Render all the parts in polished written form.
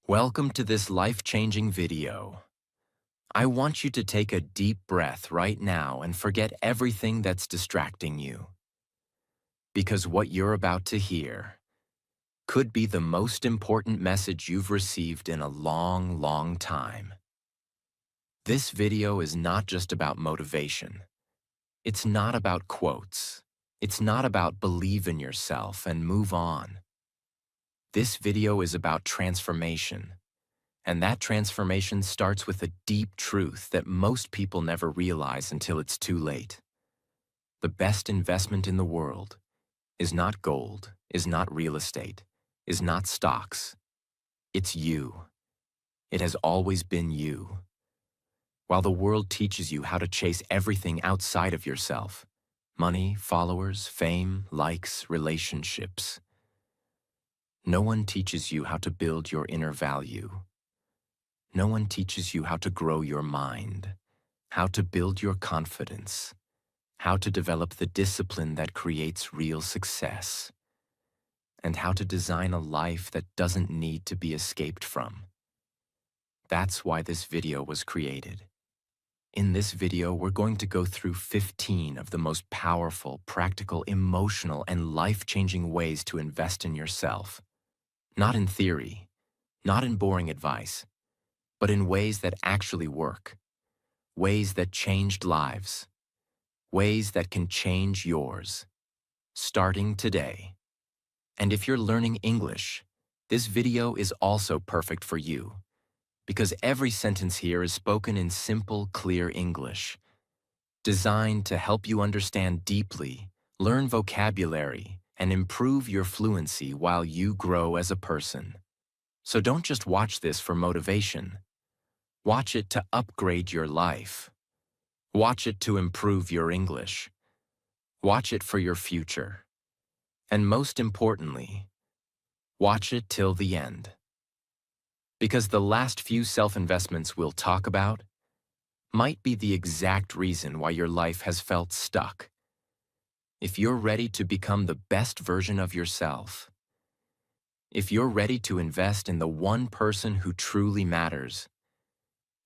Welcome to this life-changing video. I want you to take a deep breath right now and forget everything that's distracting you. Because what you're about to hear could be the most important message you've received in a long, long time. This video is not just about motivation. It's not about quotes. It's not about believe in yourself and move on. This video is about transformation. And that transformation starts with a deep truth that most people never realize until it's too late. The best investment in the world is not gold, is not real estate, is not stocks. It's you. It has always been you. While the world teaches you how to chase everything outside of yourself, money, followers, fame, likes, relationships, no one teaches you how to build your inner value. No one teaches you how to grow your mind, how to build your confidence, how to develop the discipline that creates real success, and how to design a life that doesn't need to be escaped from. That's why this video was created. In this video, we're going to go through 15 of the most powerful, practical, emotional, and life-changing ways to invest in yourself. Not in theory, not in boring advice, but in ways that actually work, ways that changed lives, ways that can change yours, starting today. And if you're learning English, this video is also perfect for you, because every sentence here is spoken in simple, clear English, designed to help you understand deeply, learn vocabulary, and improve your fluency while you grow as a person. So don't just watch this for motivation. Watch it to upgrade your life. Watch it to improve your English. Watch it for your future. And most importantly, watch it till the end. Because the last few self-investments we'll talk about might be the exact reason why your life has felt stuck. If you're ready to become the best version of yourself, if you're ready to invest in the one person who truly matters,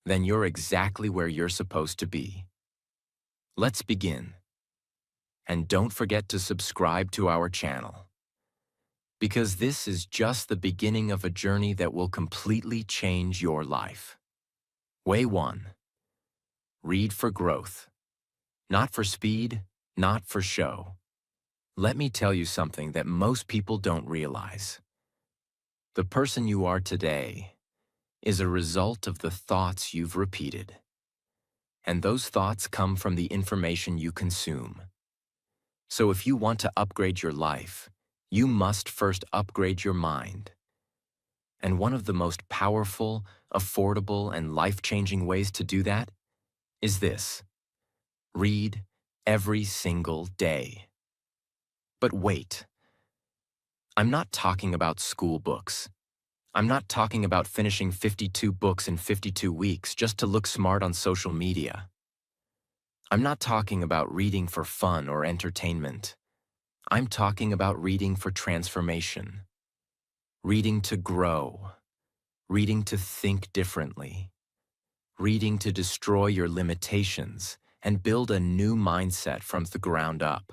then you're exactly where you're supposed to be. Let's begin. And don't forget to subscribe to our channel, because this is just the beginning of a journey that will completely change your life. Way 1. Read for growth. Not for speed, not for show. Let me tell you something that most people don't realize. The person you are today is a result of the thoughts you've repeated. And those thoughts come from the information you consume. So if you want to upgrade your life, you must first upgrade your mind. And one of the most powerful, affordable, and life-changing ways to do that is this: read every single day. But wait, I'm not talking about school books. I'm not talking about finishing 52 books in 52 weeks just to look smart on social media. I'm not talking about reading for fun or entertainment. I'm talking about reading for transformation. Reading to grow. Reading to think differently. Reading to destroy your limitations and build a new mindset from the ground up.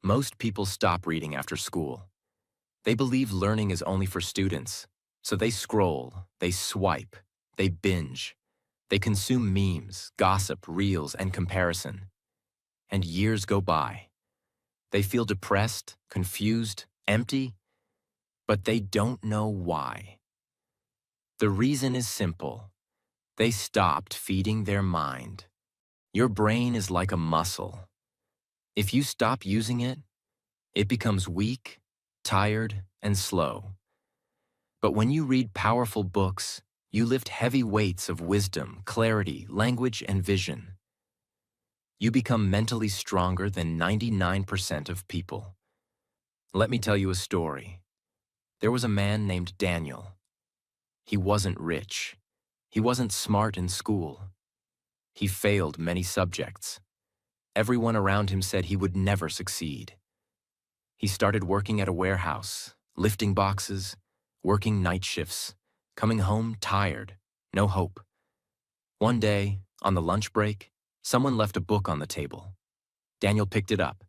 Most people stop reading after school. They believe learning is only for students. So they scroll, they swipe, they binge, they consume memes, gossip, reels, and comparison. And years go by. They feel depressed, confused, empty, but they don't know why. The reason is simple. They stopped feeding their mind. Your brain is like a muscle. If you stop using it, it becomes weak, tired, and slow. But when you read powerful books, you lift heavy weights of wisdom, clarity, language, and vision. You become mentally stronger than 99% of people. Let me tell you a story. There was a man named Daniel. He wasn't rich. He wasn't smart in school. He failed many subjects. Everyone around him said he would never succeed. He started working at a warehouse, lifting boxes, working night shifts, coming home tired, no hope. One day, on the lunch break, someone left a book on the table. Daniel picked it up.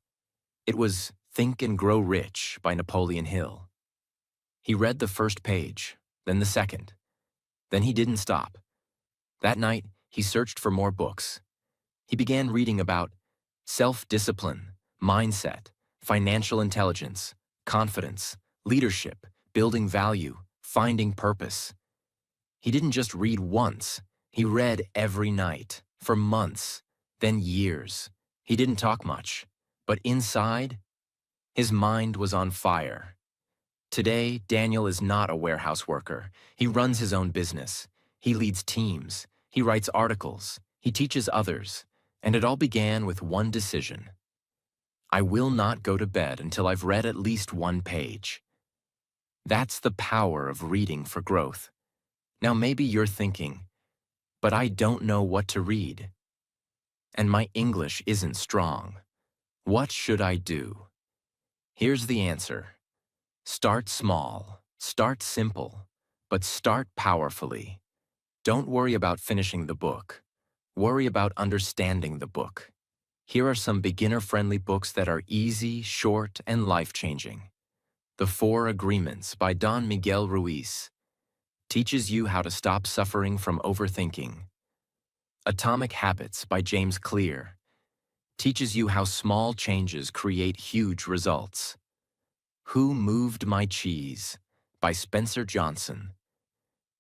It was Think and Grow Rich by Napoleon Hill. He read the first page, then the second. Then he didn't stop. That night, he searched for more books. He began reading about self-discipline, mindset, financial intelligence, confidence, leadership, building value, finding purpose. He didn't just read once. He read every night, for months, then years. He didn't talk much, but inside, his mind was on fire. Today, Daniel is not a warehouse worker. He runs his own business. He leads teams. He writes articles. He teaches others. And it all began with one decision. I will not go to bed until I've read at least one page. That's the power of reading for growth. Now maybe you're thinking, but I don't know what to read. And my English isn't strong. What should I do? Here's the answer. Start small, start simple, but start powerfully. Don't worry about finishing the book. Worry about understanding the book. Here are some beginner-friendly books that are easy, short, and life-changing. The Four Agreements by Don Miguel Ruiz teaches you how to stop suffering from overthinking. Atomic Habits by James Clear teaches you how small changes create huge results. Who Moved My Cheese by Spencer Johnson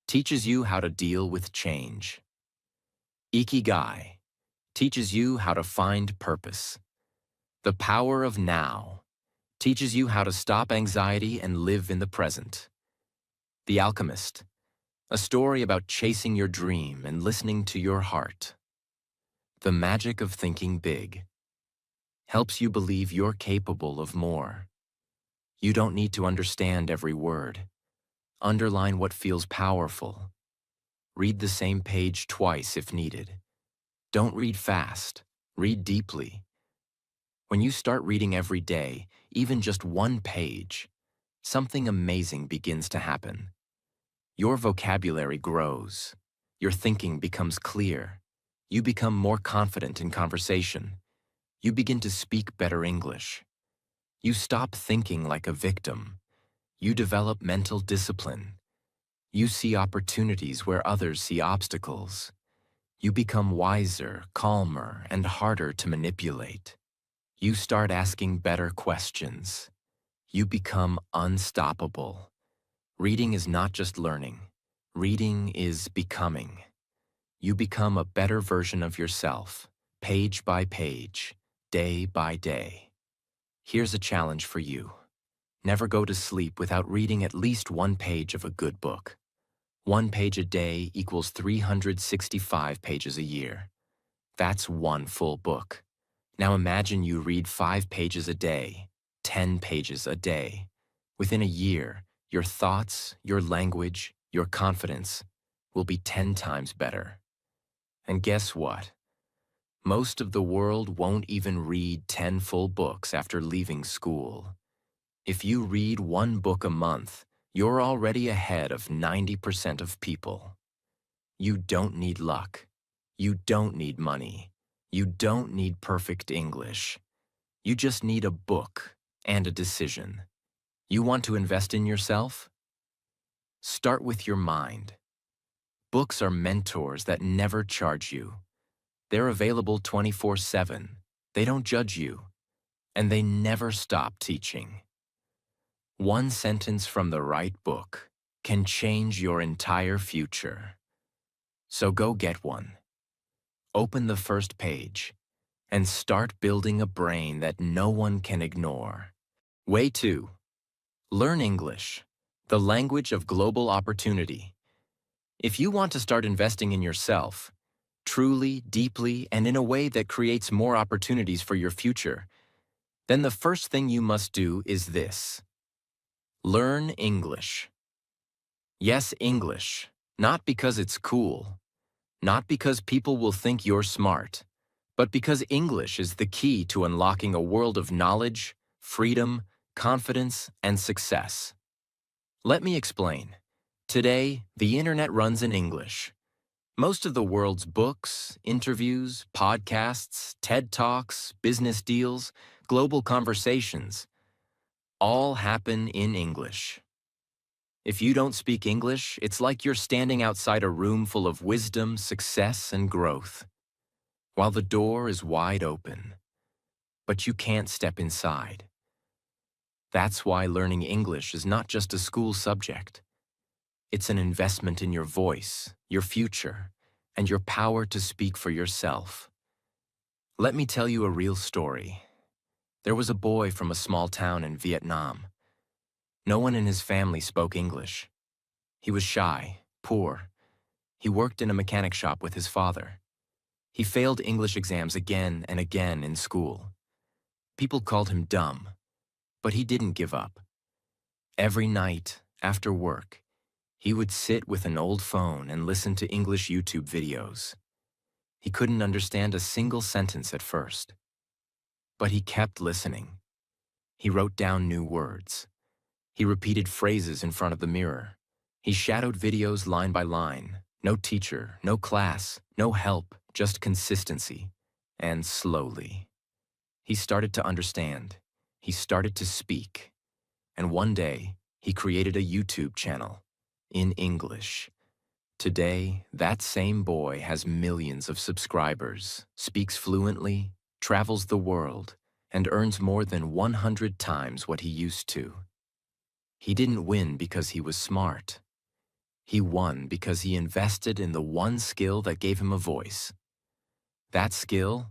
teaches you how to deal with change. Ikigai teaches you how to find purpose. The Power of Now teaches you how to stop anxiety and live in the present. The Alchemist, a story about chasing your dream and listening to your heart. The Magic of Thinking Big helps you believe you're capable of more. You don't need to understand every word. Underline what feels powerful. Read the same page twice if needed. Don't read fast. Read deeply. When you start reading every day, even just one page, something amazing begins to happen. Your vocabulary grows. Your thinking becomes clear. You become more confident in conversation. You begin to speak better English. You stop thinking like a victim. You develop mental discipline. You see opportunities where others see obstacles. You become wiser, calmer, and harder to manipulate. You start asking better questions. You become unstoppable. Reading is not just learning. Reading is becoming. You become a better version of yourself, page by page, day by day. Here's a challenge for you. Never go to sleep without reading at least one page of a good book. One page a day equals 365 pages a year. That's one full book. Now imagine you read 5 pages a day, 10 pages a day. Within a year, your thoughts, your language, your confidence will be 10 times better. And guess what? Most of the world won't even read 10 full books after leaving school. If you read one book a month, you're already ahead of 90% of people. You don't need luck. You don't need money. You don't need perfect English. You just need a book and a decision. You want to invest in yourself? Start with your mind. Books are mentors that never charge you. They're available 24/7. They don't judge you. And they never stop teaching. One sentence from the right book can change your entire future. So go get one. Open the first page and start building a brain that no one can ignore. Way 2. Learn English, the language of global opportunity. If you want to start investing in yourself, truly, deeply, and in a way that creates more opportunities for your future, then the first thing you must do is this. Learn English. Yes, English. Not because it's cool. Not because people will think you're smart. But because English is the key to unlocking a world of knowledge, freedom, confidence, and success. Let me explain. Today, the internet runs in English. Most of the world's books, interviews, podcasts, TED Talks, business deals, global conversations all happen in English. If you don't speak English, it's like you're standing outside a room full of wisdom, success, and growth, while the door is wide open, but you can't step inside. That's why learning English is not just a school subject. It's an investment in your voice, your future, and your power to speak for yourself. Let me tell you a real story. There was a boy from a small town in Vietnam. No one in his family spoke English. He was shy, poor. He worked in a mechanic shop with his father. He failed English exams again and again in school. People called him dumb, but he didn't give up. Every night, after work, he would sit with an old phone and listen to English YouTube videos. He couldn't understand a single sentence at first, but he kept listening. He wrote down new words. He repeated phrases in front of the mirror. He shadowed videos line by line. No teacher, no class, no help, just consistency. And slowly, he started to understand. He started to speak. And one day, he created a YouTube channel in English. Today, that same boy has millions of subscribers, speaks fluently, travels the world, and earns more than 100 times what he used to. He didn't win because he was smart. He won because he invested in the one skill that gave him a voice. That skill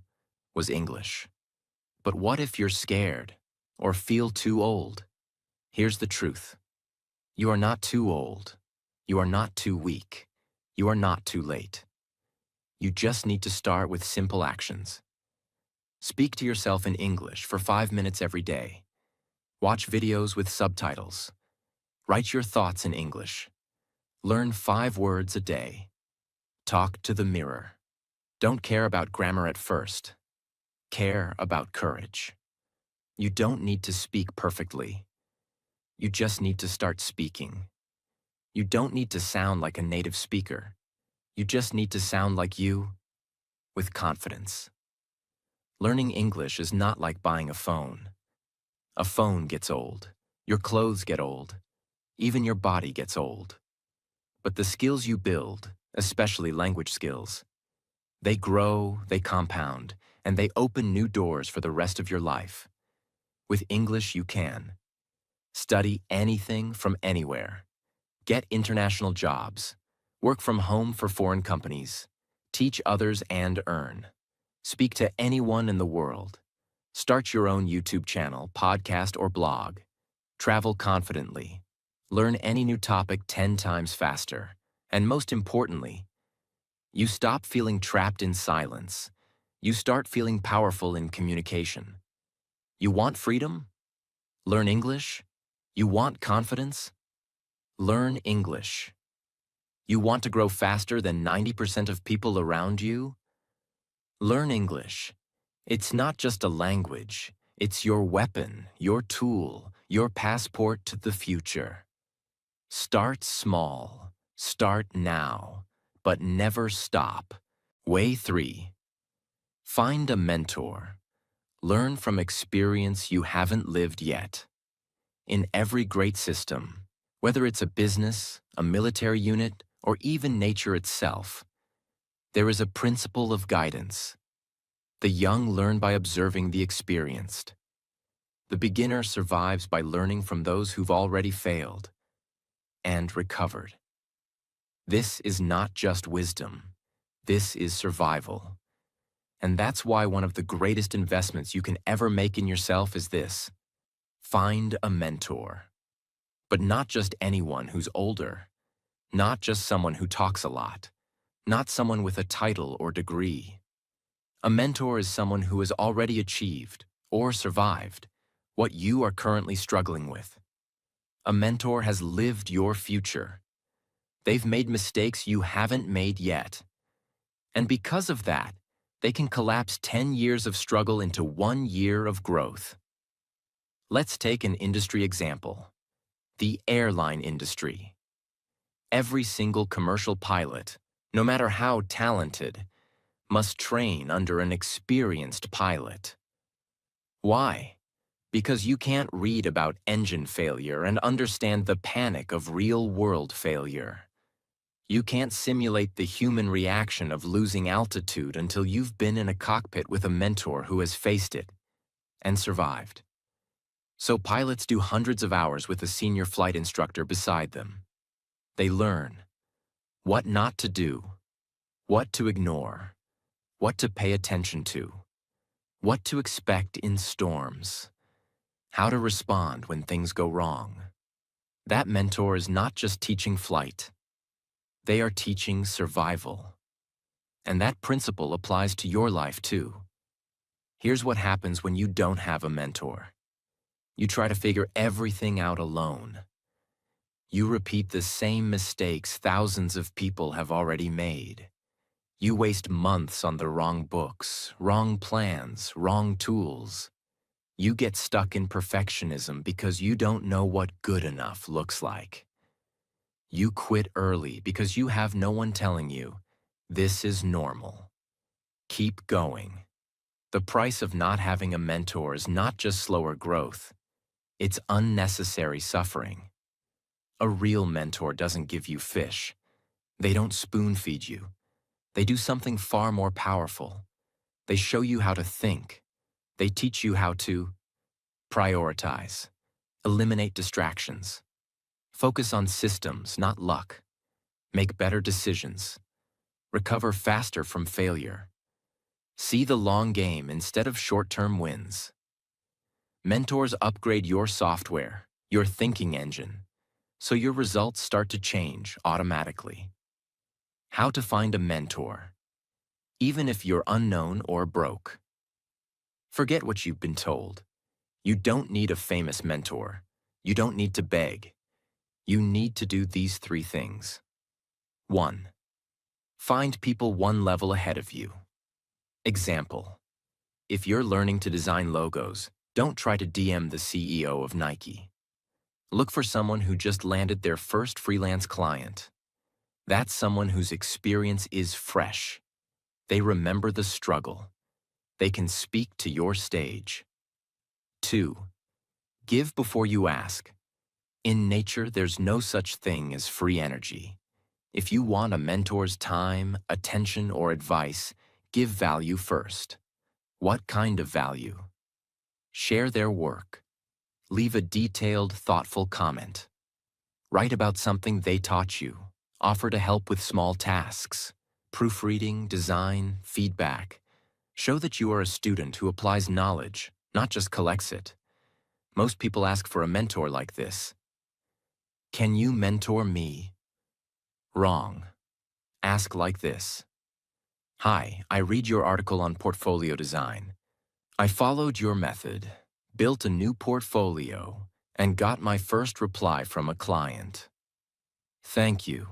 was English. But what if you're scared or feel too old? Here's the truth. You are not too old. You are not too weak. You are not too late. You just need to start with simple actions. Speak to yourself in English for 5 minutes every day. Watch videos with subtitles. Write your thoughts in English. Learn 5 words a day. Talk to the mirror. Don't care about grammar at first. Care about courage. You don't need to speak perfectly. You just need to start speaking. You don't need to sound like a native speaker. You just need to sound like you, with confidence. Learning English is not like buying a phone. A phone gets old. Your clothes get old. Even your body gets old. But the skills you build, especially language skills, they grow, they compound, and they open new doors for the rest of your life. With English, you can study anything from anywhere, get international jobs, work from home for foreign companies, teach others and earn, speak to anyone in the world, start your own YouTube channel, podcast, or blog, travel confidently, learn any new topic 10 times faster, and most importantly, you stop feeling trapped in silence. You start feeling powerful in communication. You want freedom? Learn English? You want confidence? Learn English. You want to grow faster than 90% of people around you? Learn English. It's not just a language. It's your weapon, your tool, your passport to the future. Start small. Start now. But never stop. Way 3. Find a mentor. Learn from experience you haven't lived yet. In every great system, whether it's a business, a military unit, or even nature itself, there is a principle of guidance. The young learn by observing the experienced. The beginner survives by learning from those who've already failed and recovered. This is not just wisdom. This is survival. And that's why one of the greatest investments you can ever make in yourself is this. Find a mentor. But not just anyone who's older. Not just someone who talks a lot. Not someone with a title or degree. A mentor is someone who has already achieved, or survived, what you are currently struggling with. A mentor has lived your future. They've made mistakes you haven't made yet. And because of that, they can collapse 10 years of struggle into 1 year of growth. Let's take an industry example. The airline industry. Every single commercial pilot, no matter how talented, must train under an experienced pilot. Why? Because you can't read about engine failure and understand the panic of real-world failure. You can't simulate the human reaction of losing altitude until you've been in a cockpit with a mentor who has faced it and survived. So pilots do hundreds of hours with a senior flight instructor beside them. They learn what not to do, what to ignore, what to pay attention to, what to expect in storms, how to respond when things go wrong. That mentor is not just teaching flight. They are teaching survival. And that principle applies to your life too. Here's what happens when you don't have a mentor. You try to figure everything out alone. You repeat the same mistakes thousands of people have already made. You waste months on the wrong books, wrong plans, wrong tools. You get stuck in perfectionism because you don't know what good enough looks like. You quit early because you have no one telling you, this is normal. Keep going. The price of not having a mentor is not just slower growth, it's unnecessary suffering. A real mentor doesn't give you fish. They don't spoon-feed you. They do something far more powerful. They show you how to think. They teach you how to prioritize, eliminate distractions, focus on systems, not luck, make better decisions, recover faster from failure. See the long game instead of short-term wins. Mentors upgrade your software, your thinking engine, so your results start to change automatically. How to find a mentor, even if you're unknown or broke. Forget what you've been told. You don't need a famous mentor. You don't need to beg. You need to do these 3 things. 1. Find people one level ahead of you. Example: if you're learning to design logos, don't try to DM the CEO of Nike. Look for someone who just landed their first freelance client. That's someone whose experience is fresh. They remember the struggle. They can speak to your stage. 2. Give before you ask. In nature, there's no such thing as free energy. If you want a mentor's time, attention, or advice, give value first. What kind of value? Share their work. Leave a detailed, thoughtful comment. Write about something they taught you. Offer to help with small tasks. Proofreading, design, feedback. Show that you are a student who applies knowledge, not just collects it. Most people ask for a mentor like this. Can you mentor me? Wrong. Ask like this. Hi, I read your article on portfolio design. I followed your method, built a new portfolio, and got my first reply from a client. Thank you.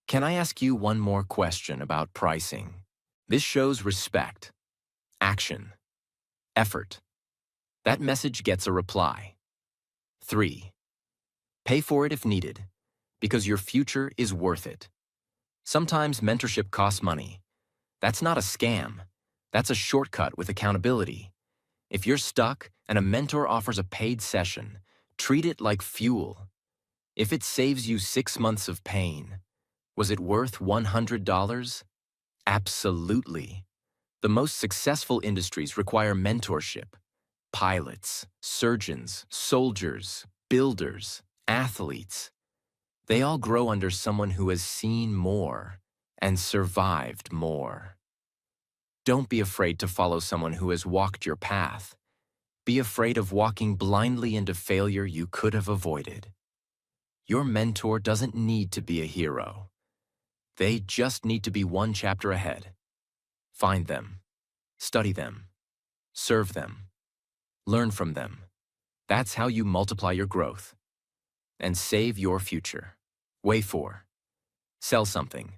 Can I ask you one more question about pricing? This shows respect, action, effort. That message gets a reply. 3. Pay for it if needed, because your future is worth it. Sometimes mentorship costs money. That's not a scam. That's a shortcut with accountability. If you're stuck and a mentor offers a paid session, treat it like fuel. If it saves you 6 months of pain, was it worth $100? Absolutely. The most successful industries require mentorship. Pilots, surgeons, soldiers, builders, athletes. They all grow under someone who has seen more and survived more. Don't be afraid to follow someone who has walked your path. Be afraid of walking blindly into failure you could have avoided. Your mentor doesn't need to be a hero. They just need to be one chapter ahead. Find them, study them, serve them, learn from them. That's how you multiply your growth and save your future. Way 4. Sell something.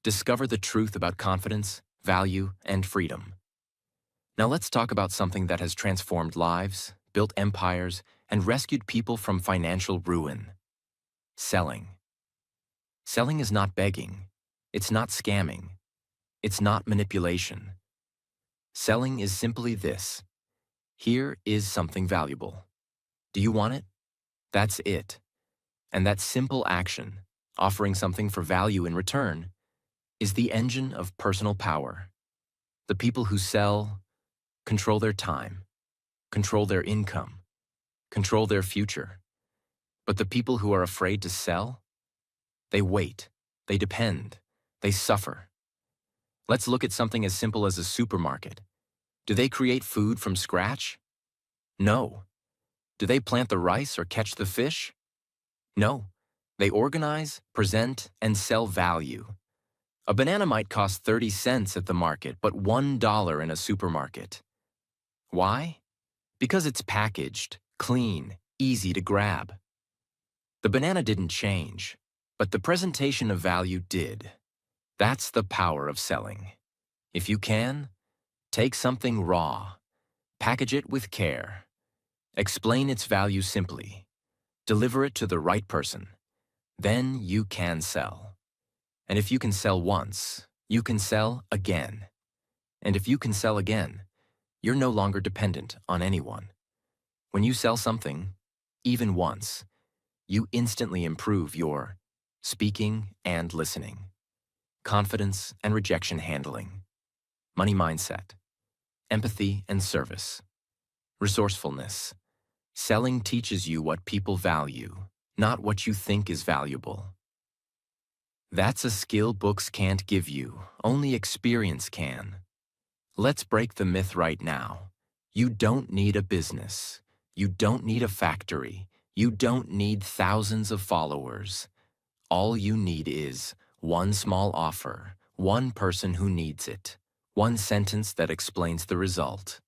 Discover the truth about confidence, value, and freedom. Now let's talk about something that has transformed lives, built empires, and rescued people from financial ruin. Selling. Selling is not begging. It's not scamming. It's not manipulation. Selling is simply this. Here is something valuable. Do you want it? That's it. And that simple action, offering something for value in return, is the engine of personal power. The people who sell control their time, control their income, control their future. But the people who are afraid to sell, they wait, they depend, they suffer. Let's look at something as simple as a supermarket. Do they create food from scratch? No. Do they plant the rice or catch the fish? No. They organize, present, and sell value. A banana might cost 30 cents at the market, but $1 in a supermarket. Why? Because it's packaged, clean, easy to grab. The banana didn't change, but the presentation of value did. That's the power of selling. If you can, take something raw, package it with care, explain its value simply, deliver it to the right person. Then you can sell. And if you can sell once, you can sell again. And if you can sell again, you're no longer dependent on anyone. When you sell something, even once, you instantly improve your speaking and listening, confidence and rejection handling, money mindset, empathy and service, resourcefulness. Selling teaches you what people value, not what you think is valuable. That's a skill books can't give you, only experience can. Let's break the myth right now. You don't need a business. You don't need a factory. You don't need thousands of followers. All you need is one small offer, one person who needs it, one sentence that explains the result.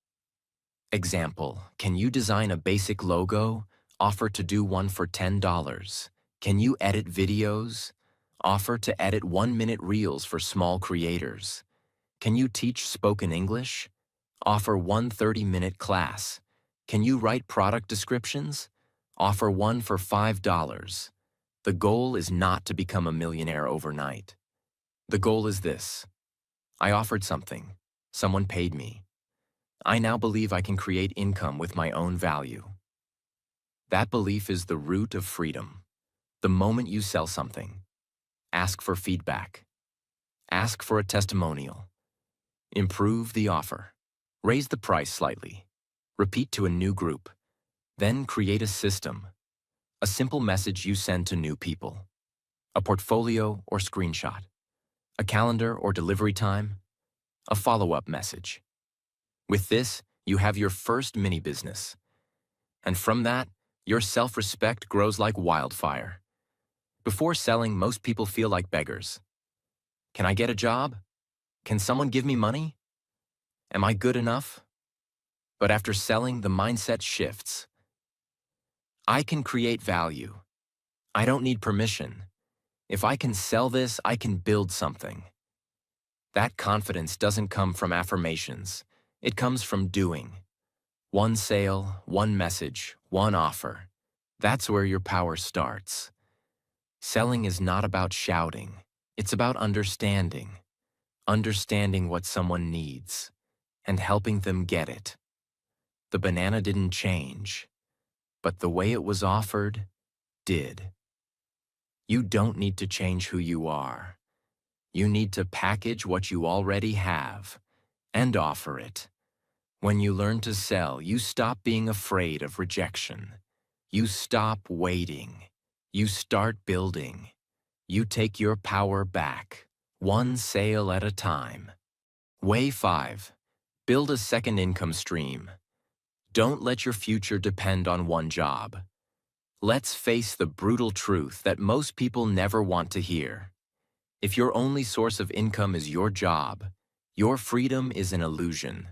Example, can you design a basic logo? Offer to do one for $10. Can you edit videos? Offer to edit 1-minute reels for small creators. Can you teach spoken English? Offer one 30-minute class. Can you write product descriptions? Offer one for $5. The goal is not to become a millionaire overnight. The goal is this. I offered something. Someone paid me. I now believe I can create income with my own value. That belief is the root of freedom. The moment you sell something, ask for feedback. Ask for a testimonial. Improve the offer. Raise the price slightly. Repeat to a new group. Then create a system. A simple message you send to new people. A portfolio or screenshot. A calendar or delivery time. A follow-up message. With this, you have your first mini business. And from that, your self-respect grows like wildfire. Before selling, most people feel like beggars. Can I get a job? Can someone give me money? Am I good enough? But after selling, the mindset shifts. I can create value. I don't need permission. If I can sell this, I can build something. That confidence doesn't come from affirmations. It comes from doing. One sale, one message, one offer. That's where your power starts. Selling is not about shouting. It's about understanding. Understanding what someone needs and helping them get it. The banana didn't change, but the way it was offered did. You don't need to change who you are. You need to package what you already have and offer it. When you learn to sell, you stop being afraid of rejection. You stop waiting. You start building. You take your power back, one sale at a time. Way 5. Build a second income stream. Don't let your future depend on one job. Let's face the brutal truth that most people never want to hear. If your only source of income is your job, your freedom is an illusion.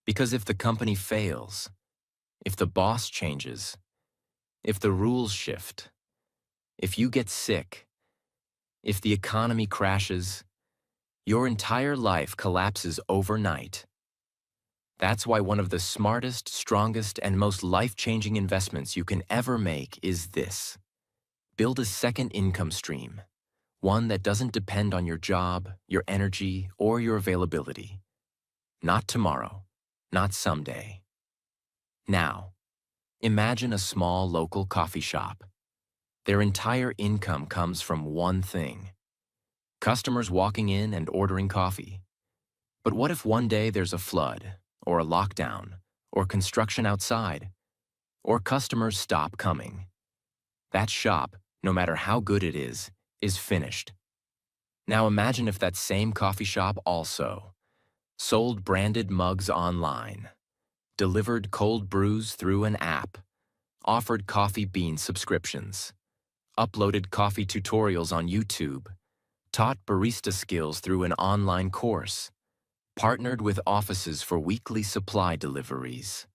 Because if the company fails, if the boss changes, if the rules shift, if you get sick, if the economy crashes, your entire life collapses overnight. That's why one of the smartest, strongest, and most life-changing investments you can ever make is this. Build a second income stream. One that doesn't depend on your job, your energy, or your availability. Not tomorrow, not someday. Now, imagine a small local coffee shop. Their entire income comes from one thing: customers walking in and ordering coffee. But what if one day there's a flood, or a lockdown, or construction outside, or customers stop coming? That shop, no matter how good it is finished. Now imagine if that same coffee shop also sold branded mugs online, delivered cold brews through an app, offered coffee bean subscriptions, uploaded coffee tutorials on YouTube, taught barista skills through an online course, partnered with offices for weekly supply deliveries.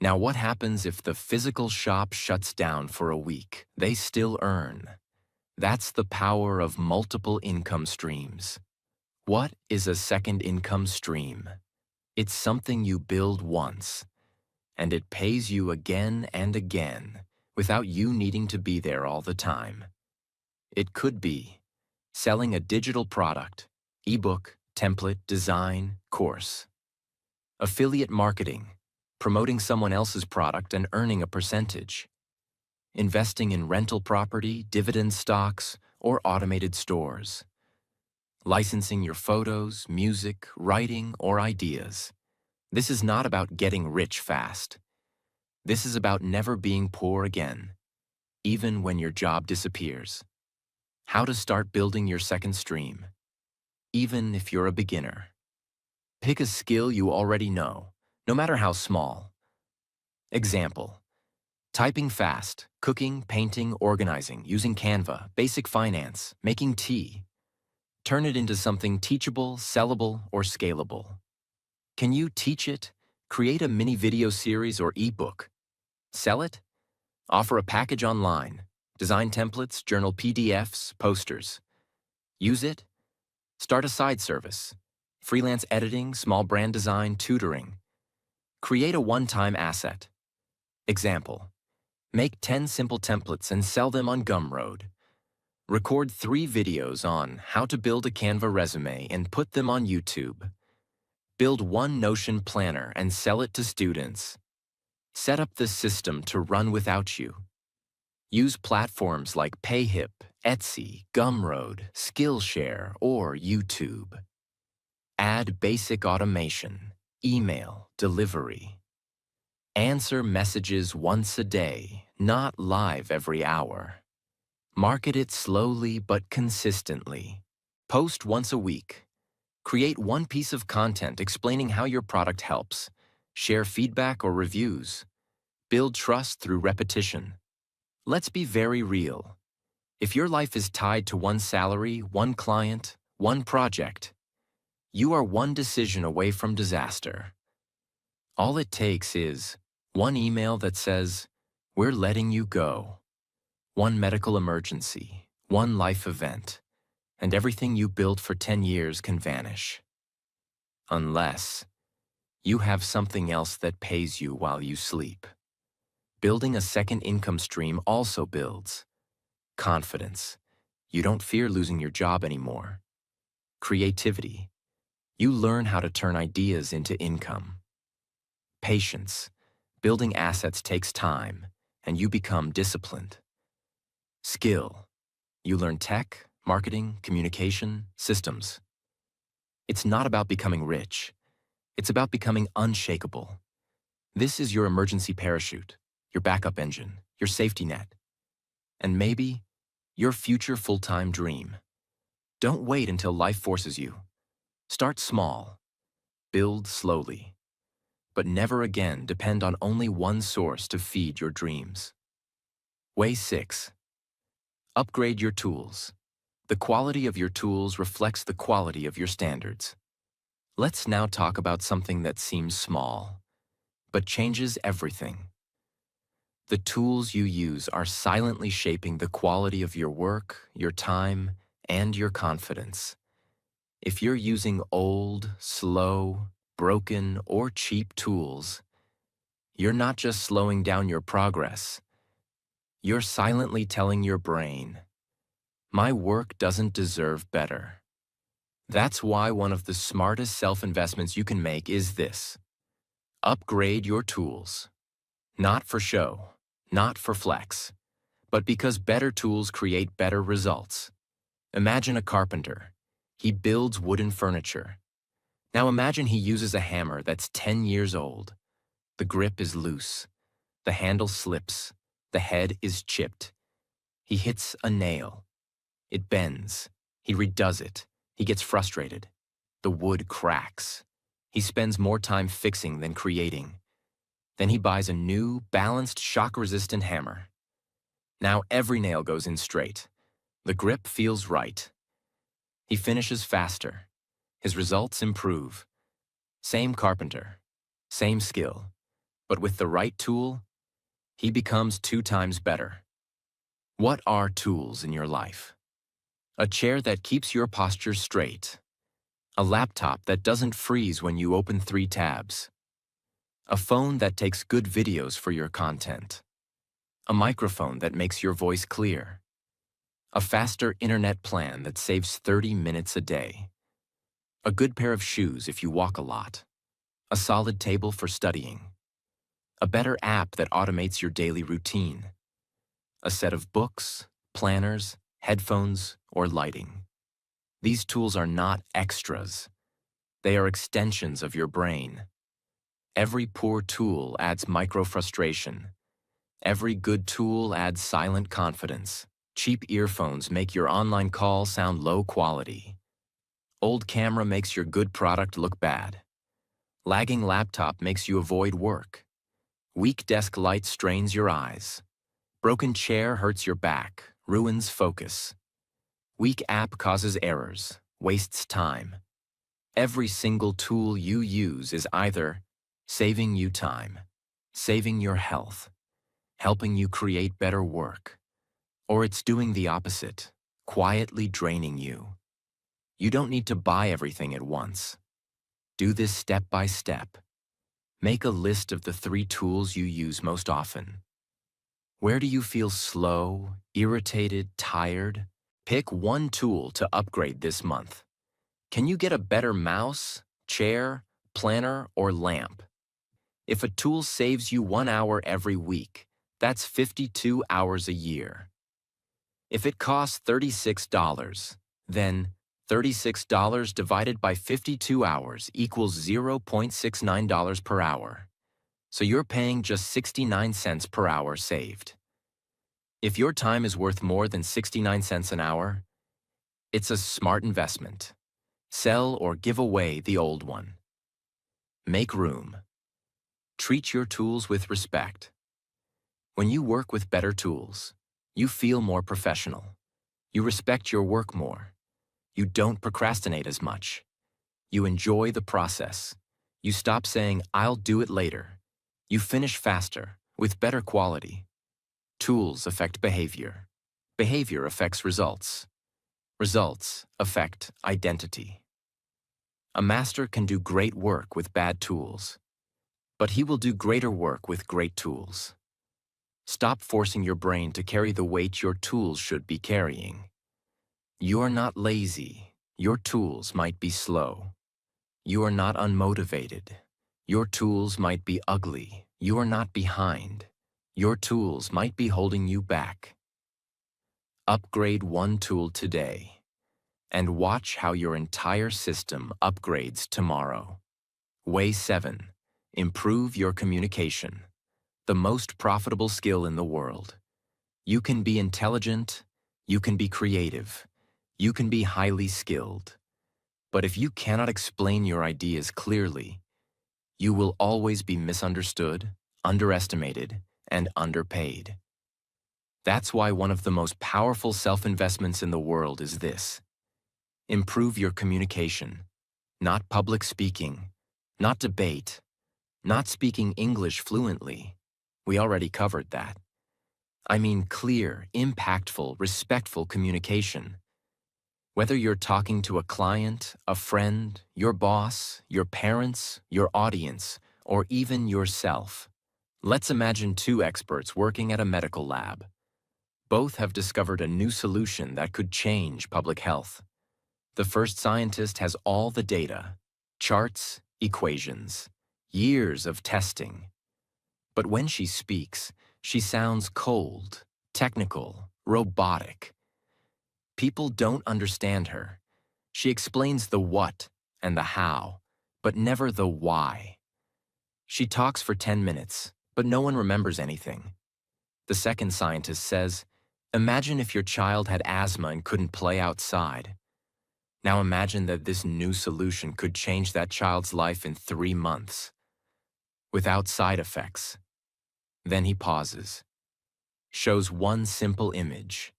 Now what happens if the physical shop shuts down for a week? They still earn. That's the power of multiple income streams. What is a second income stream? It's something you build once, and it pays you again and again without you needing to be there all the time. It could be selling a digital product, ebook, template, design, course. Affiliate marketing, promoting someone else's product and earning a percentage. Investing in rental property, dividend stocks, or automated stores. Licensing your photos, music, writing, or ideas. This is not about getting rich fast. This is about never being poor again, even when your job disappears. How to start building your second stream, even if you're a beginner. Pick a skill you already know, no matter how small. Example: typing fast, cooking, painting, organizing, using Canva, basic finance, making tea. Turn it into something teachable, sellable, or scalable. Can you teach it? Create a mini video series or ebook. Sell it? Offer a package online. Design templates, journal PDFs, posters. Use it? Start a side service. Freelance editing, small brand design, tutoring. Create a one-time asset. Example: make 10 simple templates and sell them on Gumroad. Record 3 videos on how to build a Canva resume and put them on YouTube. Build one Notion planner and sell it to students. Set up the system to run without you. Use platforms like Payhip, Etsy, Gumroad, Skillshare, or YouTube. Add basic automation, email, delivery. Answer messages once a day, not live every hour. Market it slowly but consistently. Post once a week. Create one piece of content explaining how your product helps. Share feedback or reviews. Build trust through repetition. Let's be very real. If your life is tied to one salary, one client, one project, you are one decision away from disaster. All it takes is one email that says, "We're letting you go." One medical emergency, one life event, and everything you built for 10 years can vanish. Unless you have something else that pays you while you sleep. Building a second income stream also builds confidence. You don't fear losing your job anymore. Creativity. You learn how to turn ideas into income. Patience. Building assets takes time, and you become disciplined. Skill. You learn tech, marketing, communication, systems. It's not about becoming rich. It's about becoming unshakable. This is your emergency parachute, your backup engine, your safety net, and maybe your future full-time dream. Don't wait until life forces you. Start small. Build slowly. But never again depend on only one source to feed your dreams. Way 6. Upgrade your tools. The quality of your tools reflects the quality of your standards. Let's now talk about something that seems small, but changes everything. The tools you use are silently shaping the quality of your work, your time, and your confidence. If you're using old, slow, broken, or cheap tools, you're not just slowing down your progress. You're silently telling your brain, My work doesn't deserve better. That's why one of the smartest self-investments you can make is this. Upgrade your tools. Not for show, not for flex, but because better tools create better results. Imagine a carpenter. He builds wooden furniture. Now imagine he uses a hammer that's 10 years old. The grip is loose. The handle slips. The head is chipped. He hits a nail. It bends. He redoes it. He gets frustrated. The wood cracks. He spends more time fixing than creating. Then he buys a new, balanced, shock-resistant hammer. Now every nail goes in straight. The grip feels right. He finishes faster. His results improve. Same carpenter, same skill, but with the right tool, he becomes 2 times better. What are tools in your life? A chair that keeps your posture straight. A laptop that doesn't freeze when you open 3 tabs. A phone that takes good videos for your content. A microphone that makes your voice clear. A faster internet plan that saves 30 minutes a day. A good pair of shoes if you walk a lot. A solid table for studying. A better app that automates your daily routine. A set of books, planners, headphones, or lighting. These tools are not extras. They are extensions of your brain. Every poor tool adds micro-frustration. Every good tool adds silent confidence. Cheap earphones make your online call sound low quality. Old camera makes your good product look bad. Lagging laptop makes you avoid work. Weak desk light strains your eyes. Broken chair hurts your back, ruins focus. Weak app causes errors, wastes time. Every single tool you use is either saving you time, saving your health, helping you create better work, or it's doing the opposite, quietly draining you. You don't need to buy everything at once. Do this step by step. Make a list of the 3 tools you use most often. Where do you feel slow, irritated, tired? Pick one tool to upgrade this month. Can you get a better mouse, chair, planner, or lamp? If a tool saves you 1 hour every week, that's 52 hours a year. If it costs $36, then $36 divided by 52 hours equals $0.69 per hour. So you're paying just 69 cents per hour saved. If your time is worth more than 69 cents an hour, it's a smart investment. Sell or give away the old one. Make room. Treat your tools with respect. When you work with better tools, you feel more professional. You respect your work more. You don't procrastinate as much. You enjoy the process. You stop saying, "I'll do it later." You finish faster, with better quality. Tools affect behavior. Behavior affects results. Results affect identity. A master can do great work with bad tools, but he will do greater work with great tools. Stop forcing your brain to carry the weight your tools should be carrying. You're not lazy. Your tools might be slow. You are not unmotivated. Your tools might be ugly. You are not behind. Your tools might be holding you back. Upgrade one tool today, and watch how your entire system upgrades tomorrow. Way 7. Improve your communication. The most profitable skill in the world. You can be intelligent. You can be creative. You can be highly skilled. But if you cannot explain your ideas clearly, you will always be misunderstood, underestimated, and underpaid. That's why one of the most powerful self-investments in the world is this. Improve your communication. Not public speaking, not debate, not speaking English fluently. We already covered that. I mean clear, impactful, respectful communication. Whether you're talking to a client, a friend, your boss, your parents, your audience, or even yourself. Let's imagine 2 experts working at a medical lab. Both have discovered a new solution that could change public health. The first scientist has all the data, charts, equations, years of testing. But when she speaks, she sounds cold, technical, robotic. People don't understand her. She explains the what and the how, but never the why. She talks for 10 minutes, but no one remembers anything. The second scientist says, imagine if your child had asthma and couldn't play outside. Now imagine that this new solution could change that child's life in 3 months, without side effects. Then he pauses, shows one simple image,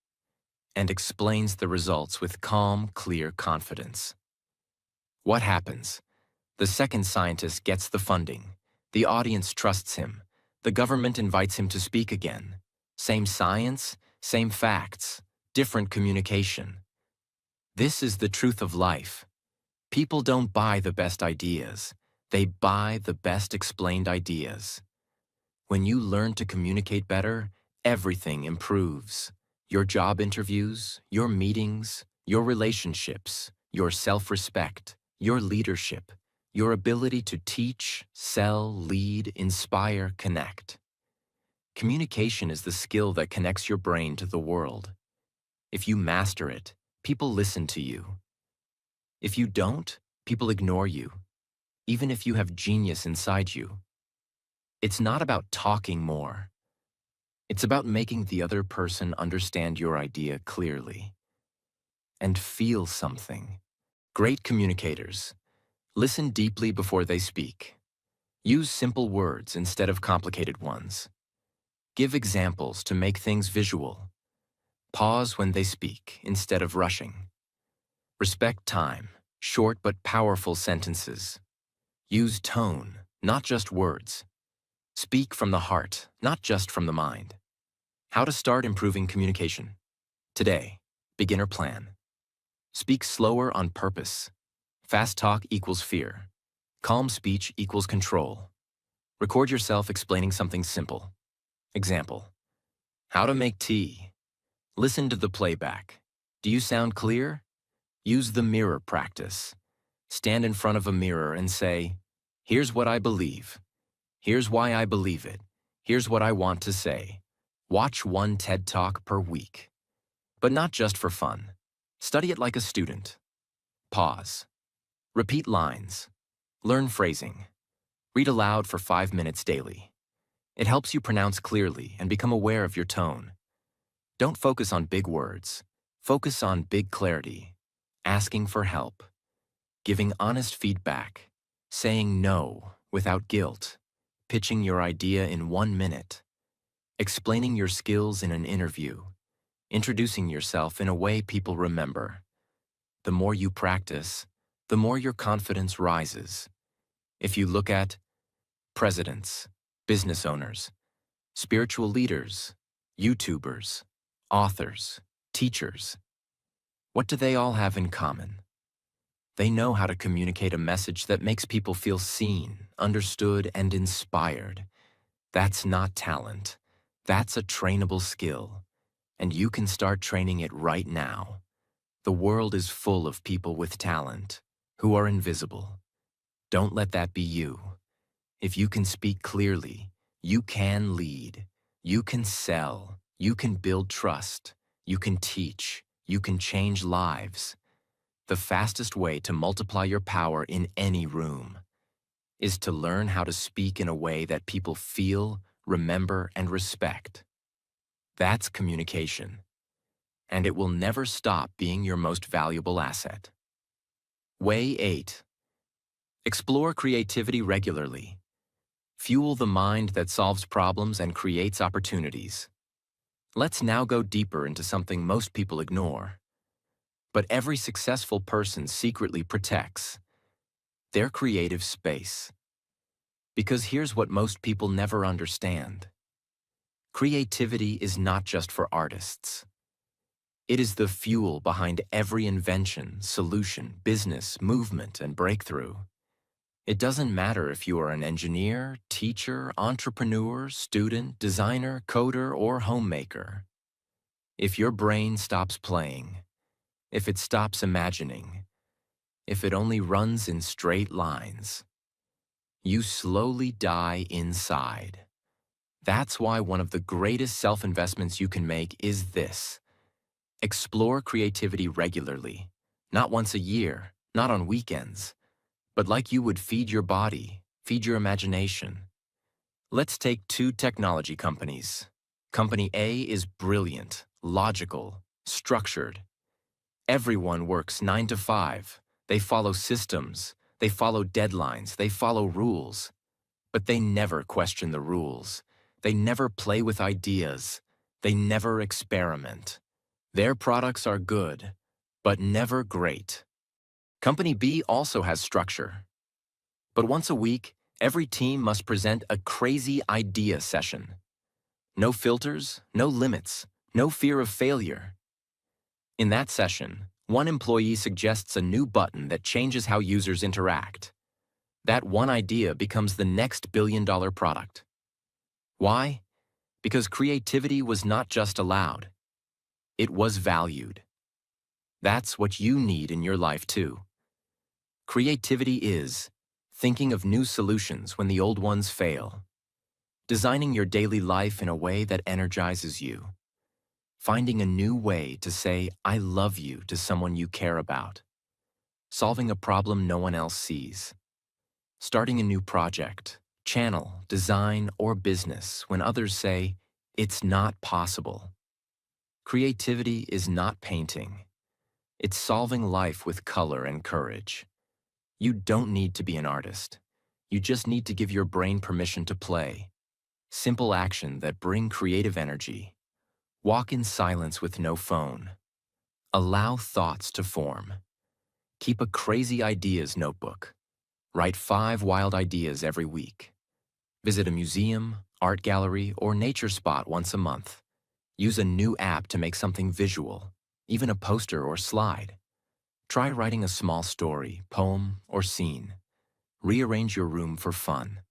and explains the results with calm, clear confidence. What happens? The second scientist gets the funding. The audience trusts him. The government invites him to speak again. Same science, same facts, different communication. This is the truth of life. People don't buy the best ideas. They buy the best explained ideas. When you learn to communicate better, everything improves. Your job interviews, your meetings, your relationships, your self-respect, your leadership, your ability to teach, sell, lead, inspire, connect. Communication is the skill that connects your brain to the world. If you master it, people listen to you. If you don't, people ignore you, even if you have genius inside you. It's not about talking more. It's about making the other person understand your idea clearly and feel something. Great communicators listen deeply before they speak. Use simple words instead of complicated ones. Give examples to make things visual. Pause when they speak instead of rushing. Respect time, short but powerful sentences. Use tone, not just words. Speak from the heart, not just from the mind. How to start improving communication. Today, beginner plan. Speak slower on purpose. Fast talk equals fear. Calm speech equals control. Record yourself explaining something simple. Example: how to make tea. Listen to the playback. Do you sound clear? Use the mirror practice. Stand in front of a mirror and say, here's what I believe. Here's why I believe it. Here's what I want to say. Watch one TED Talk per week. But not just for fun. Study it like a student. Pause. Repeat lines. Learn phrasing. Read aloud for 5 minutes daily. It helps you pronounce clearly and become aware of your tone. Don't focus on big words. Focus on big clarity. Asking for help. Giving honest feedback. Saying no without guilt. Pitching your idea in 1 minute. Explaining your skills in an interview. Introducing yourself in a way people remember. The more you practice, the more your confidence rises. If you look at presidents, business owners, spiritual leaders, YouTubers, authors, teachers, what do they all have in common? They know how to communicate a message that makes people feel seen, understood, and inspired. That's not talent. That's a trainable skill, and you can start training it right now. The world is full of people with talent who are invisible. Don't let that be you. If you can speak clearly, you can lead, you can sell, you can build trust, you can teach, you can change lives. The fastest way to multiply your power in any room is to learn how to speak in a way that people feel, remember, and respect. That's communication, and it will never stop being your most valuable asset. Way 8. Explore creativity regularly. Fuel the mind that solves problems and creates opportunities. Let's now go deeper into something most people ignore, but every successful person secretly protects: their creative space. Because here's what most people never understand. Creativity is not just for artists. It is the fuel behind every invention, solution, business, movement, and breakthrough. It doesn't matter if you are an engineer, teacher, entrepreneur, student, designer, coder, or homemaker. If your brain stops playing, if it stops imagining, if it only runs in straight lines, you slowly die inside. That's why one of the greatest self-investments you can make is this. Explore creativity regularly, not once a year, not on weekends, but like you would feed your body, feed your imagination. Let's take two technology companies. Company A is brilliant, logical, structured. Everyone works 9 to 5. They follow systems, they follow deadlines, they follow rules. But they never question the rules. They never play with ideas. They never experiment. Their products are good, but never great. Company B also has structure. But once a week, every team must present a crazy idea session. No filters, no limits, no fear of failure. In that session, one employee suggests a new button that changes how users interact. That one idea becomes the next billion-dollar product. Why? Because creativity was not just allowed. It was valued. That's what you need in your life too. Creativity is thinking of new solutions when the old ones fail, designing your daily life in a way that energizes you, finding a new way to say "I love you" to someone you care about, solving a problem no one else sees, starting a new project, channel, design, or business when others say it's not possible. Creativity is not painting. It's solving life with color and courage. You don't need to be an artist. You just need to give your brain permission to play. Simple action that bring creative energy. Walk in silence with no phone. Allow thoughts to form. Keep a crazy ideas notebook. Write 5 wild ideas every week. Visit a museum, art gallery, or nature spot once a month. Use a new app to make something visual, even a poster or slide. Try writing a small story, poem, or scene. Rearrange your room for fun.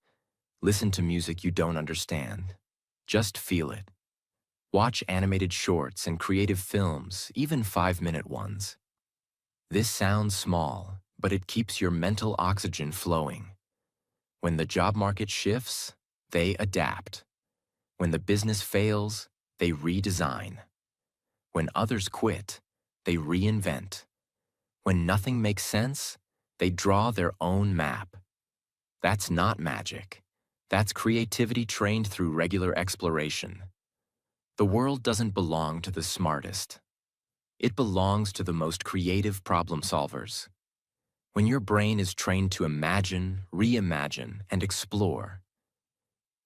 Listen to music you don't understand. Just feel it. Watch animated shorts and creative films, even 5-minute ones. This sounds small, but it keeps your mental oxygen flowing. When the job market shifts, they adapt. When the business fails, they redesign. When others quit, they reinvent. When nothing makes sense, they draw their own map. That's not magic. That's creativity trained through regular exploration. The world doesn't belong to the smartest. It belongs to the most creative problem solvers. When your brain is trained to imagine, reimagine, and explore,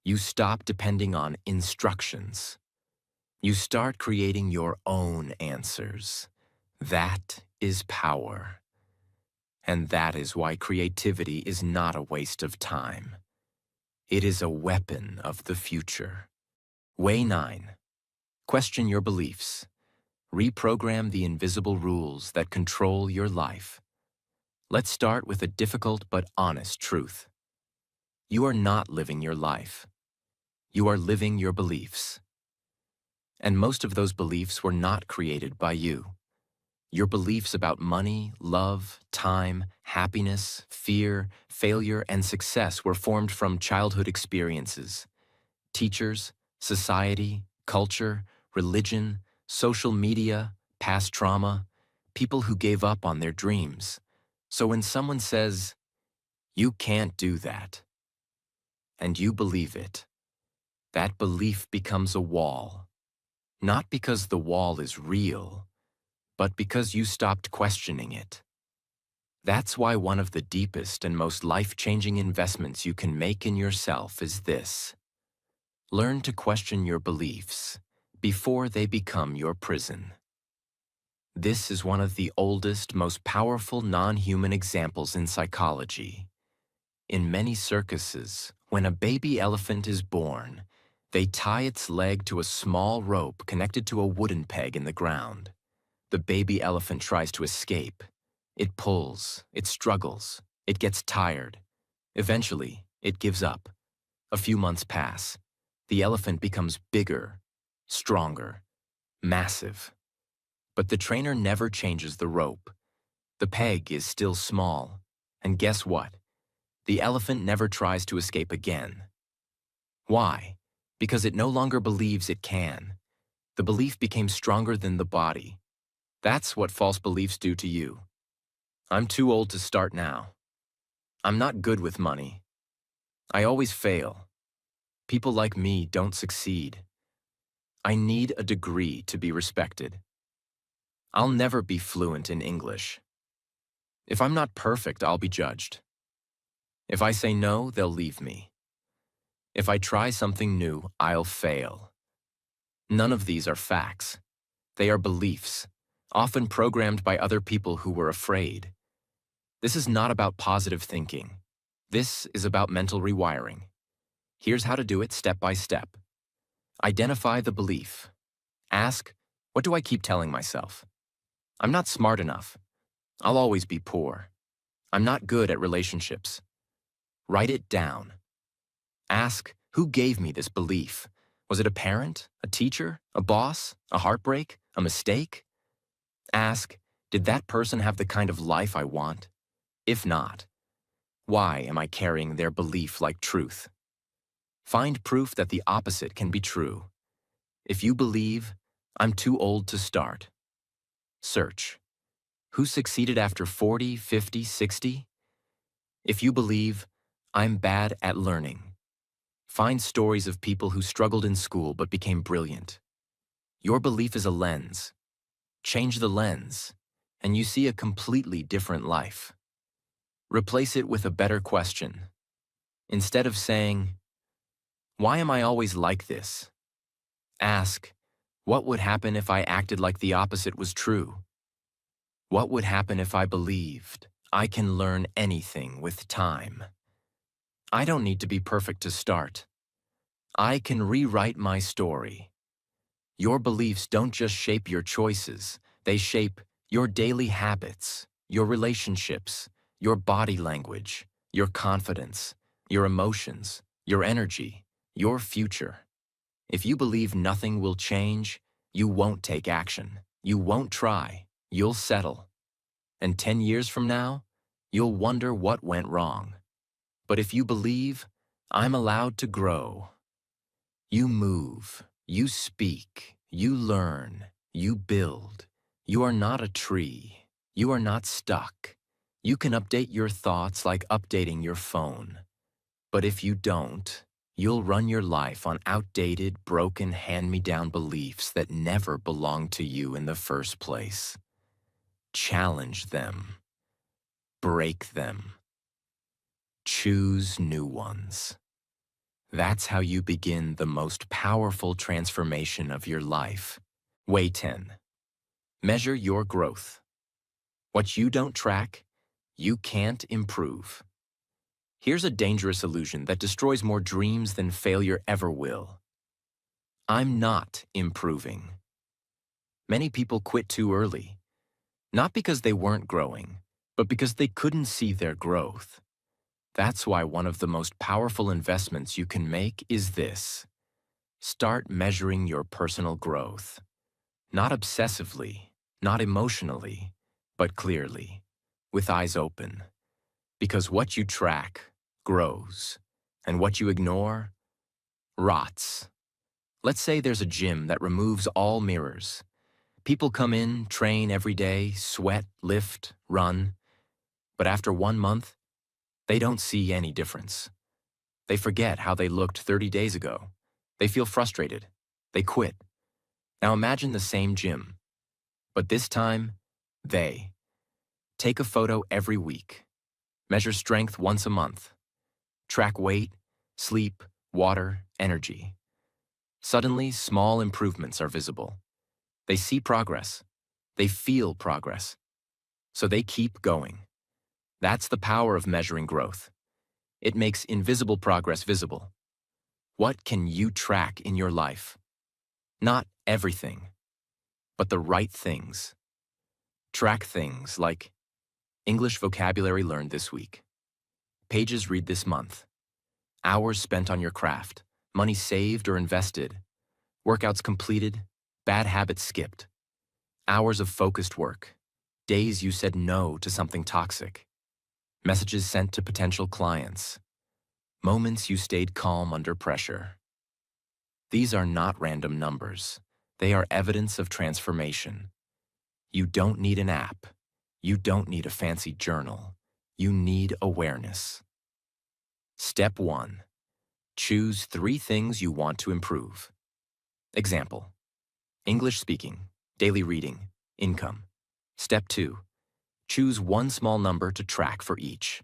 you stop depending on instructions. You start creating your own answers. That is power. And that is why creativity is not a waste of time. It is a weapon of the future. Way 9. Question your beliefs. Reprogram the invisible rules that control your life. Let's start with a difficult but honest truth. You are not living your life. You are living your beliefs. And most of those beliefs were not created by you. Your beliefs about money, love, time, happiness, fear, failure, and success were formed from childhood experiences. Teachers, society, culture, religion, social media, past trauma, people who gave up on their dreams. So when someone says, "You can't do that," and you believe it, that belief becomes a wall. Not because the wall is real, but because you stopped questioning it. That's why one of the deepest and most life-changing investments you can make in yourself is this. Learn to question your beliefs before they become your prison. This is one of the oldest, most powerful non-human examples in psychology. In many circuses, when a baby elephant is born, they tie its leg to a small rope connected to a wooden peg in the ground. The baby elephant tries to escape. It pulls, it struggles, it gets tired. Eventually, it gives up. A few months pass. The elephant becomes bigger, stronger. massive. But the trainer never changes the rope. The peg is still small. And guess what? The elephant never tries to escape again. Why? Because it no longer believes it can. The belief became stronger than the body. That's what false beliefs do to you. I'm too old to start now. I'm not good with money. I always fail. People like me don't succeed. I need a degree to be respected. I'll never be fluent in English. If I'm not perfect, I'll be judged. If I say no, they'll leave me. If I try something new, I'll fail. None of these are facts. They are beliefs, often programmed by other people who were afraid. This is not about positive thinking. This is about mental rewiring. Here's how to do it step by step. Identify the belief. Ask, what do I keep telling myself? I'm not smart enough. I'll always be poor. I'm not good at relationships. Write it down. Ask, who gave me this belief? Was it a parent, a teacher, a boss, a heartbreak, a mistake? Ask, did that person have the kind of life I want? If not, why am I carrying their belief like truth? Find proof that the opposite can be true. If you believe, I'm too old to start. Search. Who succeeded after 40, 50, 60? If you believe, I'm bad at learning. Find stories of people who struggled in school but became brilliant. Your belief is a lens. Change the lens, and you see a completely different life. Replace it with a better question. Instead of saying, why am I always like this? Ask, what would happen if I acted like the opposite was true? What would happen if I believed I can learn anything with time? I don't need to be perfect to start. I can rewrite my story. Your beliefs don't just shape your choices, they shape your daily habits, your relationships, your body language, your confidence, your emotions, your energy, your future. If you believe nothing will change, you won't take action. You won't try. You'll settle. And 10 years from now, you'll wonder what went wrong. But if you believe, I'm allowed to grow. You move, you speak, you learn, you build. You are not a tree. You are not stuck. You can update your thoughts like updating your phone. But if you don't, you'll run your life on outdated, broken, hand-me-down beliefs that never belonged to you in the first place. Challenge them. Break them. Choose new ones. That's how you begin the most powerful transformation of your life. Way 10. Measure your growth. What you don't track, you can't improve. Here's a dangerous illusion that destroys more dreams than failure ever will. I'm not improving. Many people quit too early, not because they weren't growing, but because they couldn't see their growth. That's why one of the most powerful investments you can make is this. Start measuring your personal growth. Not obsessively, not emotionally, but clearly, with eyes open. Because what you track grows, and what you ignore rots. Let's say there's a gym that removes all mirrors. People come in, train every day, sweat, lift, run. But after 1 month, they don't see any difference. They forget how they looked 30 days ago. They feel frustrated. They quit. Now imagine the same gym. But this time, they. Take a photo every week. Measure strength once a month. Track weight, sleep, water, energy. Suddenly, small improvements are visible. They see progress. They feel progress. So they keep going. That's the power of measuring growth. It makes invisible progress visible. What can you track in your life? Not everything, but the right things. Track things like English vocabulary learned this week, pages read this month, hours spent on your craft, money saved or invested, workouts completed, bad habits skipped, hours of focused work, days you said no to something toxic, messages sent to potential clients, moments you stayed calm under pressure. These are not random numbers. They are evidence of transformation. You don't need an app. You don't need a fancy journal. You need awareness. Step 1. Choose 3 things you want to improve. Example: English speaking, daily reading, income. Step 2. Choose one small number to track for each.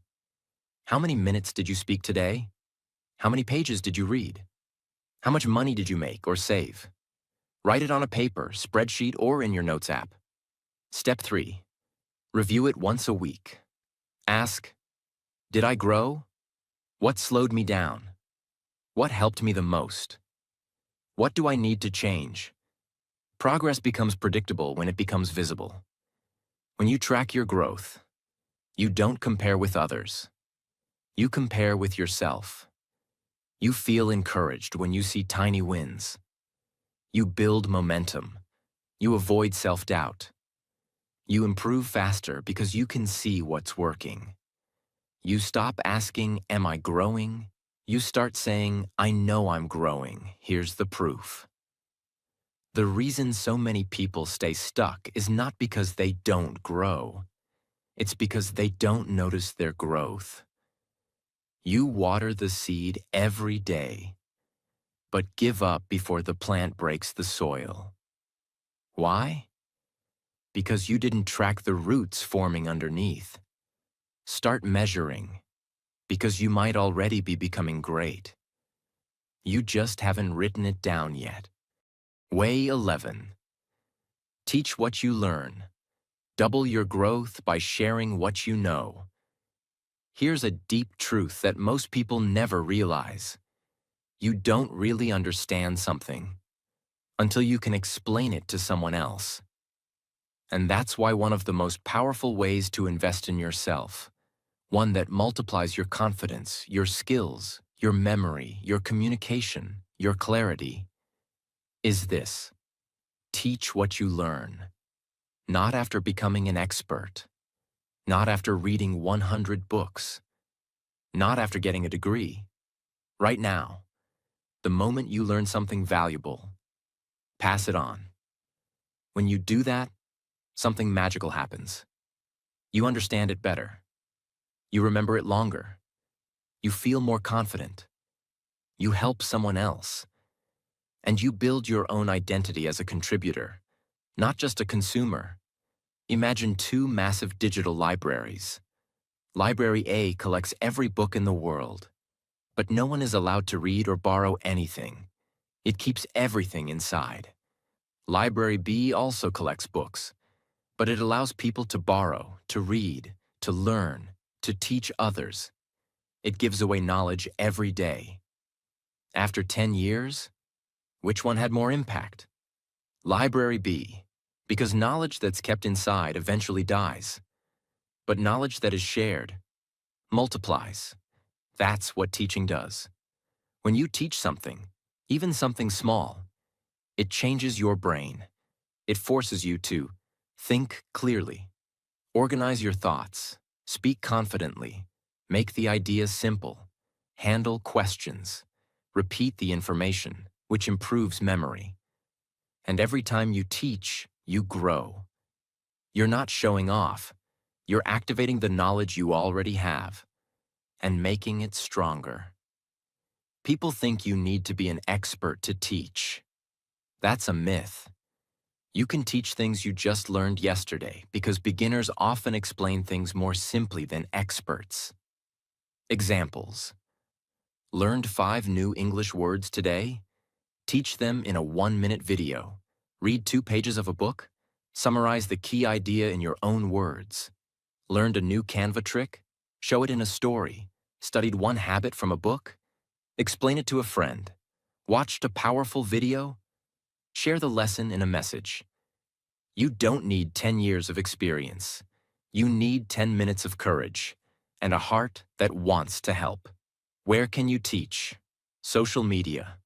How many minutes did you speak today? How many pages did you read? How much money did you make or save? Write it on a paper, spreadsheet, or in your notes app. Step 3. Review it once a week. Ask, did I grow? What slowed me down? What helped me the most? What do I need to change? Progress becomes predictable when it becomes visible. When you track your growth, you don't compare with others. You compare with yourself. You feel encouraged when you see tiny wins. You build momentum. You avoid self-doubt. You improve faster because you can see what's working. You stop asking, am I growing? You start saying, I know I'm growing. Here's the proof. The reason so many people stay stuck is not because they don't grow. It's because they don't notice their growth. You water the seed every day, but give up before the plant breaks the soil. Why? Because you didn't track the roots forming underneath. Start measuring, because you might already be becoming great. You just haven't written it down yet. Way 11. Teach what you learn. Double your growth by sharing what you know. Here's a deep truth that most people never realize. You don't really understand something until you can explain it to someone else. And that's why one of the most powerful ways to invest in yourself, one that multiplies your confidence, your skills, your memory, your communication, your clarity, is this: teach what you learn. Not after becoming an expert, not after reading 100 books, not after getting a degree. Right now, the moment you learn something valuable, pass it on. When you do that, something magical happens. You understand it better. You remember it longer. You feel more confident. You help someone else. And you build your own identity as a contributor, not just a consumer. Imagine 2 massive digital libraries. Library A collects every book in the world, but no one is allowed to read or borrow anything. It keeps everything inside. Library B also collects books, but it allows people to borrow, to read, to learn, to teach others. It gives away knowledge every day. After 10 years, which one had more impact? Library B, because knowledge that's kept inside eventually dies. But knowledge that is shared multiplies. That's what teaching does. When you teach something, even something small, it changes your brain. It forces you to think clearly, organize your thoughts, speak confidently, make the idea simple, handle questions, repeat the information, which improves memory. And every time you teach, you grow. You're not showing off. You're activating the knowledge you already have and making it stronger. People think you need to be an expert to teach. That's a myth. You can teach things you just learned yesterday because beginners often explain things more simply than experts. Examples: learned 5 new English words today? Teach them in a 1-minute video. Read 2 pages of a book? Summarize the key idea in your own words. Learned a new Canva trick? Show it in a story. Studied 1 habit from a book? Explain it to a friend. Watched a powerful video? Share the lesson in a message. You don't need 10 years of experience. You need 10 minutes of courage and a heart that wants to help. Where can you teach? Social media.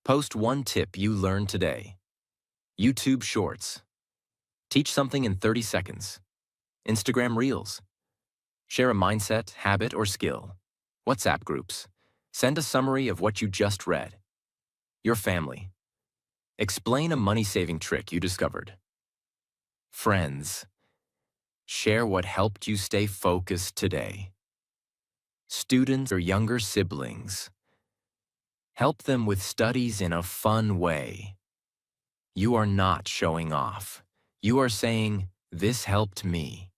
Post 1 tip you learned today. YouTube Shorts. Teach something in 30 seconds. Instagram Reels. Share a mindset, habit, or skill. WhatsApp groups. Send a summary of what you just read. Your family. Explain a money-saving trick you discovered. Friends. Share what helped you stay focused today. Students or younger siblings. Help them with studies in a fun way. You are not showing off. You are saying, "This helped me."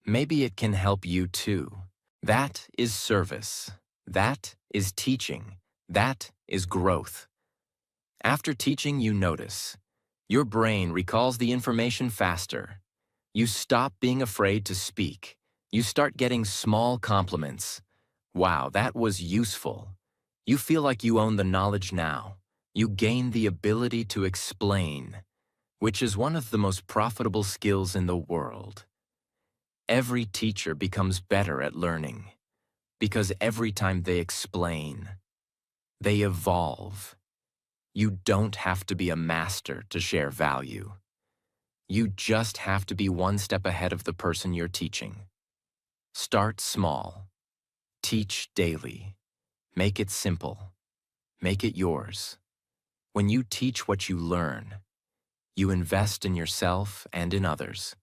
Maybe it can help you too. That is service. That is teaching. That is growth. After teaching, you notice. Your brain recalls the information faster. You stop being afraid to speak. You start getting small compliments. Wow, that was useful. You feel like you own the knowledge now. You gain the ability to explain, which is one of the most profitable skills in the world. Every teacher becomes better at learning because every time they explain, they evolve. You don't have to be a master to share value. You just have to be one step ahead of the person you're teaching. Start small. Teach daily. Make it simple. Make it yours. When you teach what you learn, you invest in yourself and in others.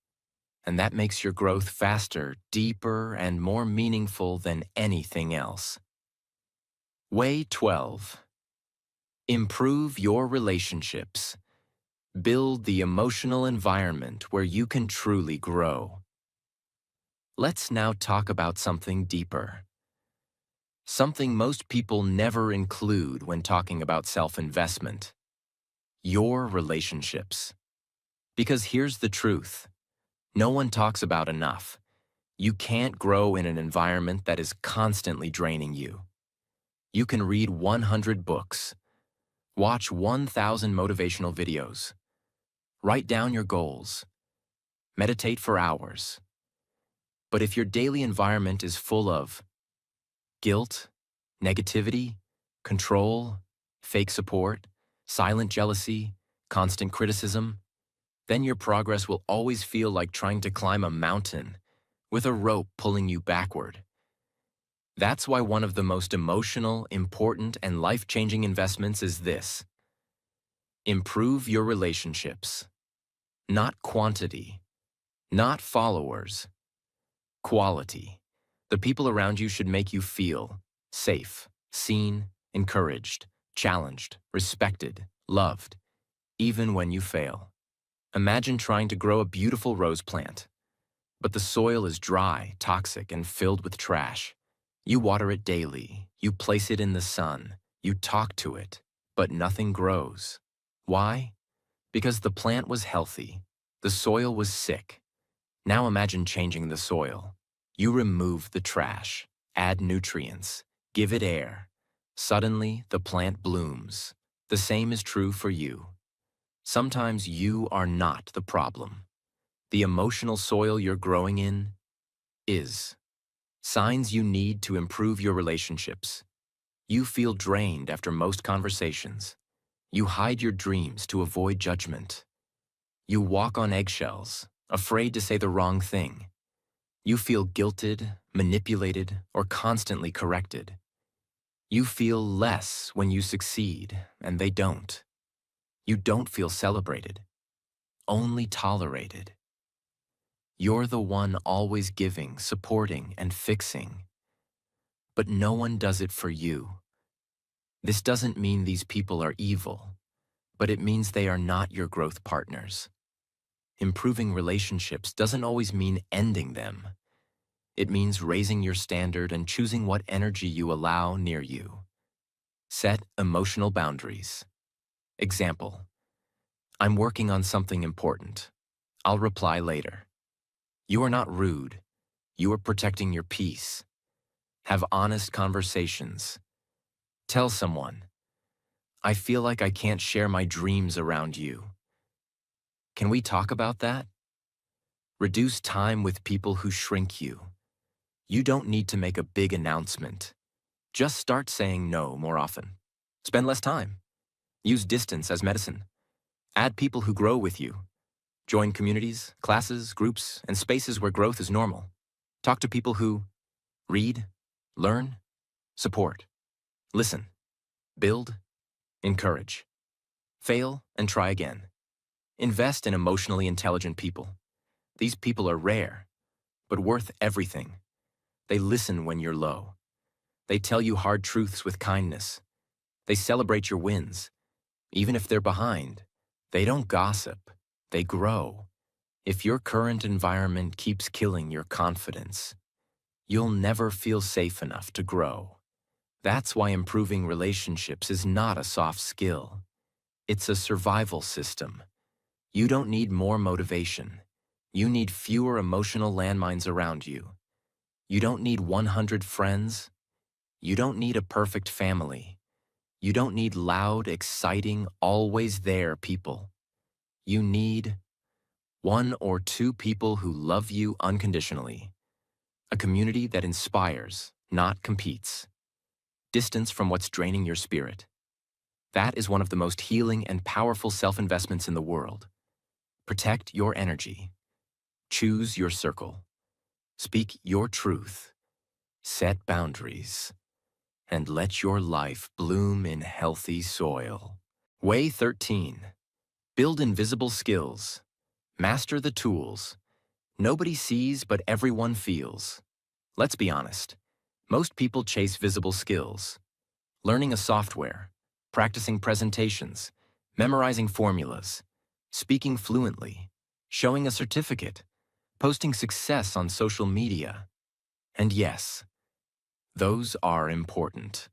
And that makes your growth faster, deeper, and more meaningful than anything else. Way 12. Improve your relationships. Build the emotional environment where you can truly grow. Let's now talk about something deeper. Something most people never include when talking about self-investment. Your relationships. Because here's the truth. No one talks about enough. You can't grow in an environment that is constantly draining you. You can read 100 books, watch 1,000 motivational videos, write down your goals, meditate for hours. But if your daily environment is full of guilt, negativity, control, fake support, silent jealousy, constant criticism, then your progress will always feel like trying to climb a mountain with a rope pulling you backward. That's why one of the most emotional, important, and life-changing investments is this. Improve your relationships. Not quantity, not followers. Quality. The people around you should make you feel safe, seen, encouraged, challenged, respected, loved, even when you fail. Imagine trying to grow a beautiful rose plant, but the soil is dry, toxic, and filled with trash. You water it daily, you place it in the sun, you talk to it, but nothing grows. Why? Because the plant was healthy, the soil was sick. Now imagine changing the soil. You remove the trash, add nutrients, give it air. Suddenly, the plant blooms. The same is true for you. Sometimes you are not the problem. The emotional soil you're growing in is. Signs you need to improve your relationships. You feel drained after most conversations. You hide your dreams to avoid judgment. You walk on eggshells, afraid to say the wrong thing. You feel guilted, manipulated, or constantly corrected. You feel less when you succeed, and they don't. You don't feel celebrated, only tolerated. You're the one always giving, supporting, and fixing. But no one does it for you. This doesn't mean these people are evil, but it means they are not your growth partners. Improving relationships doesn't always mean ending them. It means raising your standard and choosing what energy you allow near you. Set emotional boundaries. Example: I'm working on something important. I'll reply later. You are not rude. You are protecting your peace. Have honest conversations. Tell someone, I feel like I can't share my dreams around you. Can we talk about that? Reduce time with people who shrink you. You don't need to make a big announcement. Just start saying no more often. Spend less time. Use distance as medicine. Add people who grow with you. Join communities, classes, groups, and spaces where growth is normal. Talk to people who read, learn, support, listen, build, encourage, fail, and try again. Invest in emotionally intelligent people. These people are rare, but worth everything. They listen when you're low. They tell you hard truths with kindness. They celebrate your wins. Even if they're behind, they don't gossip. They grow. If your current environment keeps killing your confidence, you'll never feel safe enough to grow. That's why improving relationships is not a soft skill. It's a survival system. You don't need more motivation. You need fewer emotional landmines around you. You don't need 100 friends. You don't need a perfect family. You don't need loud, exciting, always there people. You need one or two people who love you unconditionally. A community that inspires, not competes. Distance from what's draining your spirit. That is one of the most healing and powerful self-investments in the world. Protect your energy. Choose your circle. Speak your truth. Set boundaries. And let your life bloom in healthy soil. Way 13. Build invisible skills. Master the tools. Nobody sees, but everyone feels. Let's be honest. Most people chase visible skills. Learning a software, practicing presentations, memorizing formulas, speaking fluently, showing a certificate, posting success on social media. And yes, those are important.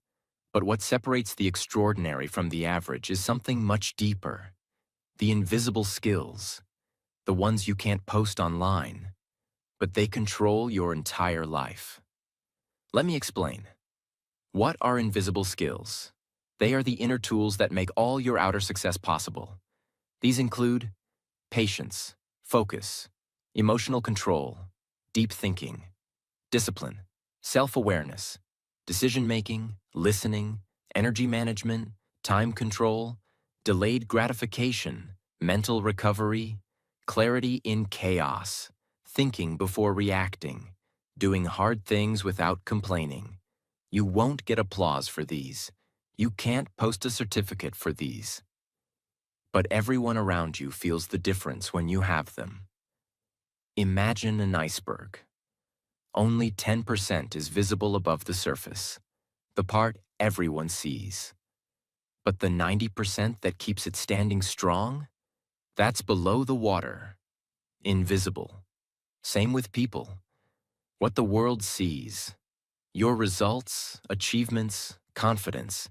But what separates the extraordinary from the average is something much deeper. The invisible skills. The ones you can't post online, but they control your entire life. Let me explain. What are invisible skills? They are the inner tools that make all your outer success possible. These include patience, focus, emotional control, deep thinking, discipline, self-awareness, decision-making, listening, energy management, time control, delayed gratification, mental recovery, clarity in chaos, thinking before reacting, doing hard things without complaining. You won't get applause for these. You can't post a certificate for these. But everyone around you feels the difference when you have them. Imagine an iceberg. Only 10% is visible above the surface, the part everyone sees. But the 90% that keeps it standing strong? That's below the water, invisible. Same with people. What the world sees, your results, achievements, confidence,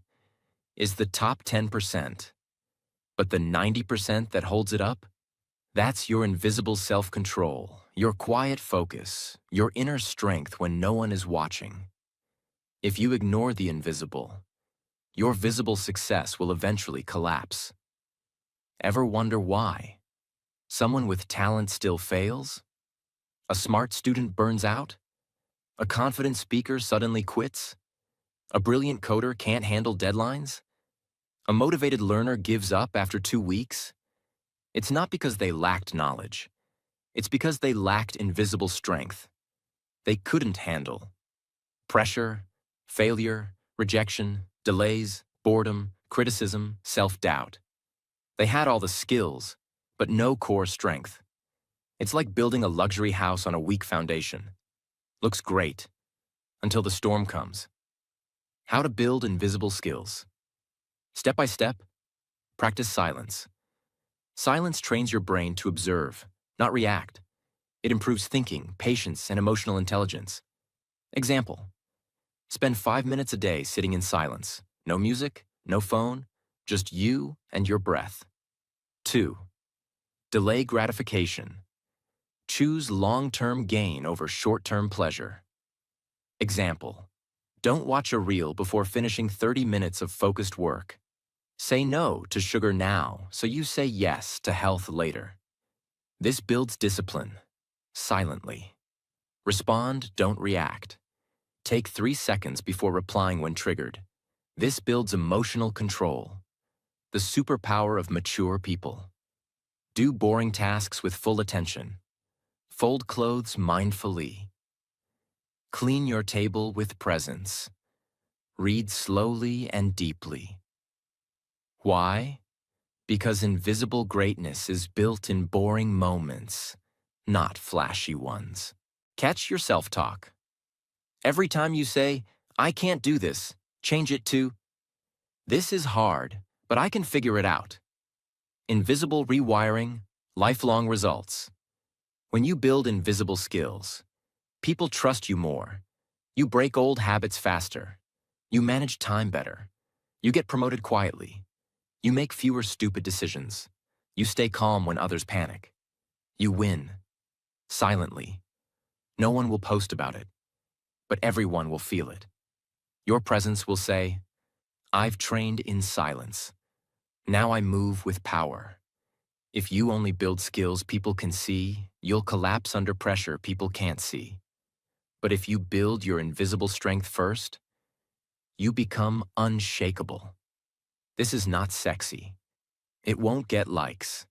is the top 10%. But the 90% that holds it up? That's your invisible self-control, your quiet focus, your inner strength when no one is watching. If you ignore the invisible, your visible success will eventually collapse. Ever wonder why? Someone with talent still fails? A smart student burns out? A confident speaker suddenly quits? A brilliant coder can't handle deadlines? A motivated learner gives up after 2 weeks? It's not because they lacked knowledge. It's because they lacked invisible strength. They couldn't handle pressure, failure, rejection, delays, boredom, criticism, self-doubt. They had all the skills, but no core strength. It's like building a luxury house on a weak foundation. Looks great, until the storm comes. How to build invisible skills. Step by step, practice silence. Silence trains your brain to observe, not react. It improves thinking, patience, and emotional intelligence. Example: spend 5 minutes a day sitting in silence. No music, no phone, just you and your breath. 2. Delay gratification. Choose long-term gain over short-term pleasure. Example: don't watch a reel before finishing 30 minutes of focused work. Say no to sugar now, so you say yes to health later. This builds discipline, silently. Respond, don't react. Take 3 seconds before replying when triggered. This builds emotional control, the superpower of mature people. Do boring tasks with full attention. Fold clothes mindfully. Clean your table with presence. Read slowly and deeply. Why? Because invisible greatness is built in boring moments, not flashy ones. Catch your self-talk. Every time you say, "I can't do this," change it to, "This is hard, but I can figure it out." Invisible rewiring, lifelong results. When you build invisible skills, people trust you more. You break old habits faster. You manage time better. You get promoted quietly. You make fewer stupid decisions. You stay calm when others panic. You win. Silently. No one will post about it, but everyone will feel it. Your presence will say, "I've trained in silence. Now I move with power." If you only build skills people can see, you'll collapse under pressure people can't see. But if you build your invisible strength first, you become unshakable. This is not sexy. It won't get likes,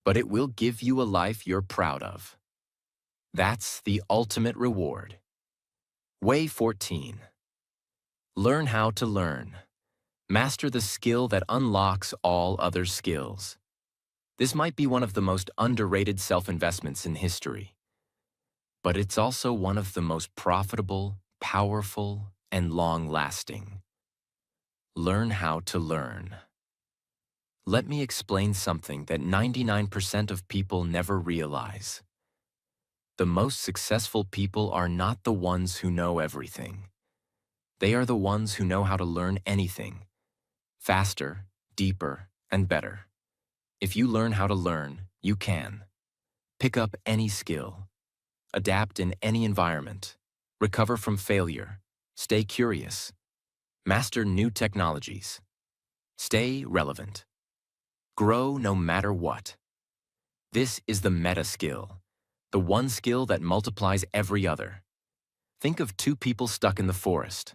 but it will give you a life you're proud of. That's the ultimate reward. Way 14. Learn how to learn. Master the skill that unlocks all other skills. This might be one of the most underrated self-investments in history, but it's also one of the most profitable, powerful, and long-lasting. Learn how to learn. Let me explain something that 99% of people never realize. The most successful people are not the ones who know everything. They are the ones who know how to learn anything, faster, deeper, and better. If you learn how to learn, you can. Pick up any skill. Adapt in any environment. Recover from failure. Stay curious. Master new technologies. Stay relevant. Grow no matter what. This is the meta skill, the one skill that multiplies every other. Think of two people stuck in the forest.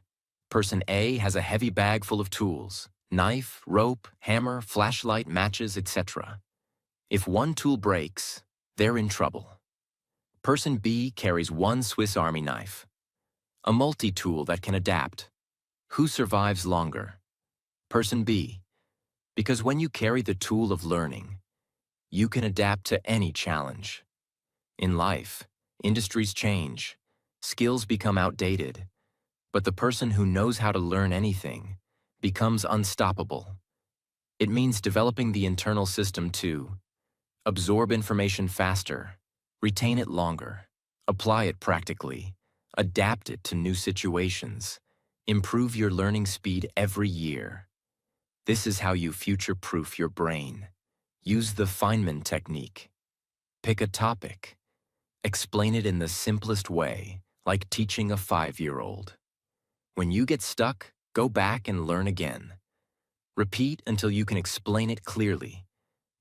Person A has a heavy bag full of tools, knife, rope, hammer, flashlight, matches, etc. If one tool breaks, they're in trouble. Person B carries one Swiss Army knife, a multi-tool that can adapt. Who survives longer? Person B. Because when you carry the tool of learning, you can adapt to any challenge. In life, industries change, skills become outdated, but the person who knows how to learn anything becomes unstoppable. It means developing the internal system to absorb information faster, retain it longer, apply it practically, adapt it to new situations, improve your learning speed every year. This is how you future-proof your brain. Use the Feynman technique. Pick a topic. Explain it in the simplest way, like teaching a 5-year-old. When you get stuck, go back and learn again. Repeat until you can explain it clearly.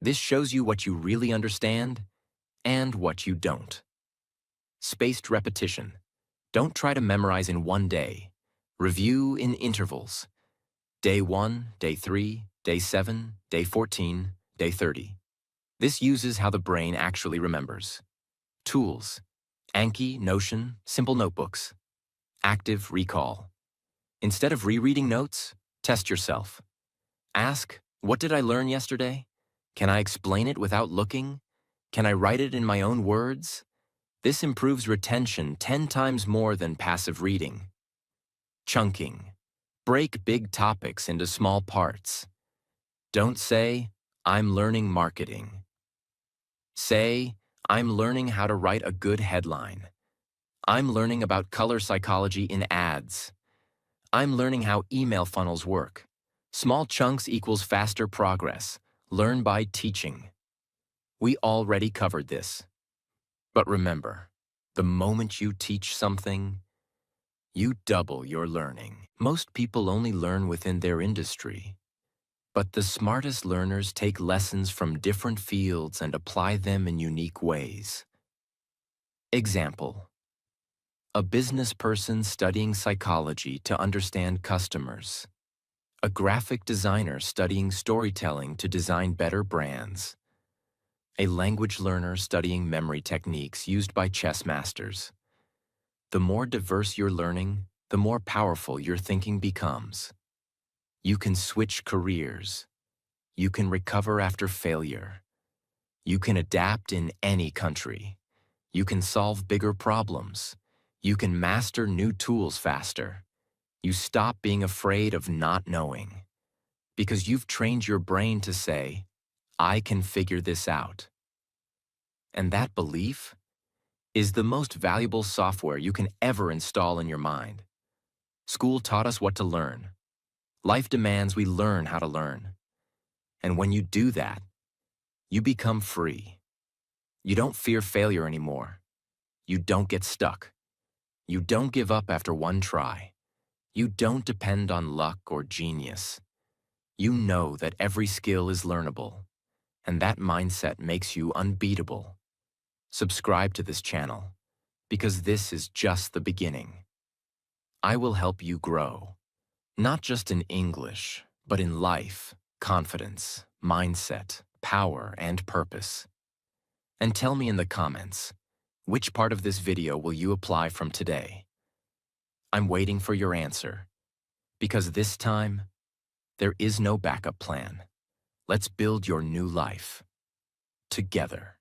This shows you what you really understand and what you don't. Spaced repetition. Don't try to memorize in one day. Review in intervals. Day 1, Day 3, Day 7, Day 14, Day 30. This uses how the brain actually remembers. Tools. Anki, Notion, simple notebooks. Active recall. Instead of rereading notes, test yourself. Ask, what did I learn yesterday? Can I explain it without looking? Can I write it in my own words? This improves retention 10 times more than passive reading. Chunking. Break big topics into small parts. Don't say, "I'm learning marketing." Say, "I'm learning how to write a good headline." "I'm learning about color psychology in ads." "I'm learning how email funnels work." Small chunks equals faster progress. Learn by teaching. We already covered this. But remember, the moment you teach something, you double your learning. Most people only learn within their industry, but the smartest learners take lessons from different fields and apply them in unique ways. Example: a business person studying psychology to understand customers. A graphic designer studying storytelling to design better brands. a language learner studying memory techniques used by chess masters. The more diverse you're learning, the more powerful your thinking becomes. You can switch careers. You can recover after failure. You can adapt in any country. You can solve bigger problems. You can master new tools faster. You stop being afraid of not knowing because you've trained your brain to say, I can figure this out. And that belief is the most valuable software you can ever install in your mind. School taught us what to learn. Life demands we learn how to learn. And when you do that, you become free. You don't fear failure anymore. You don't get stuck. You don't give up after one try. You don't depend on luck or genius. You know that every skill is learnable, and that mindset makes you unbeatable. Subscribe to this channel, because this is just the beginning. I will help you grow, not just in English, but in life, confidence, mindset, power, and purpose. And tell me in the comments, which part of this video will you apply from today? I'm waiting for your answer, because this time, there is no backup plan. Let's build your new life together.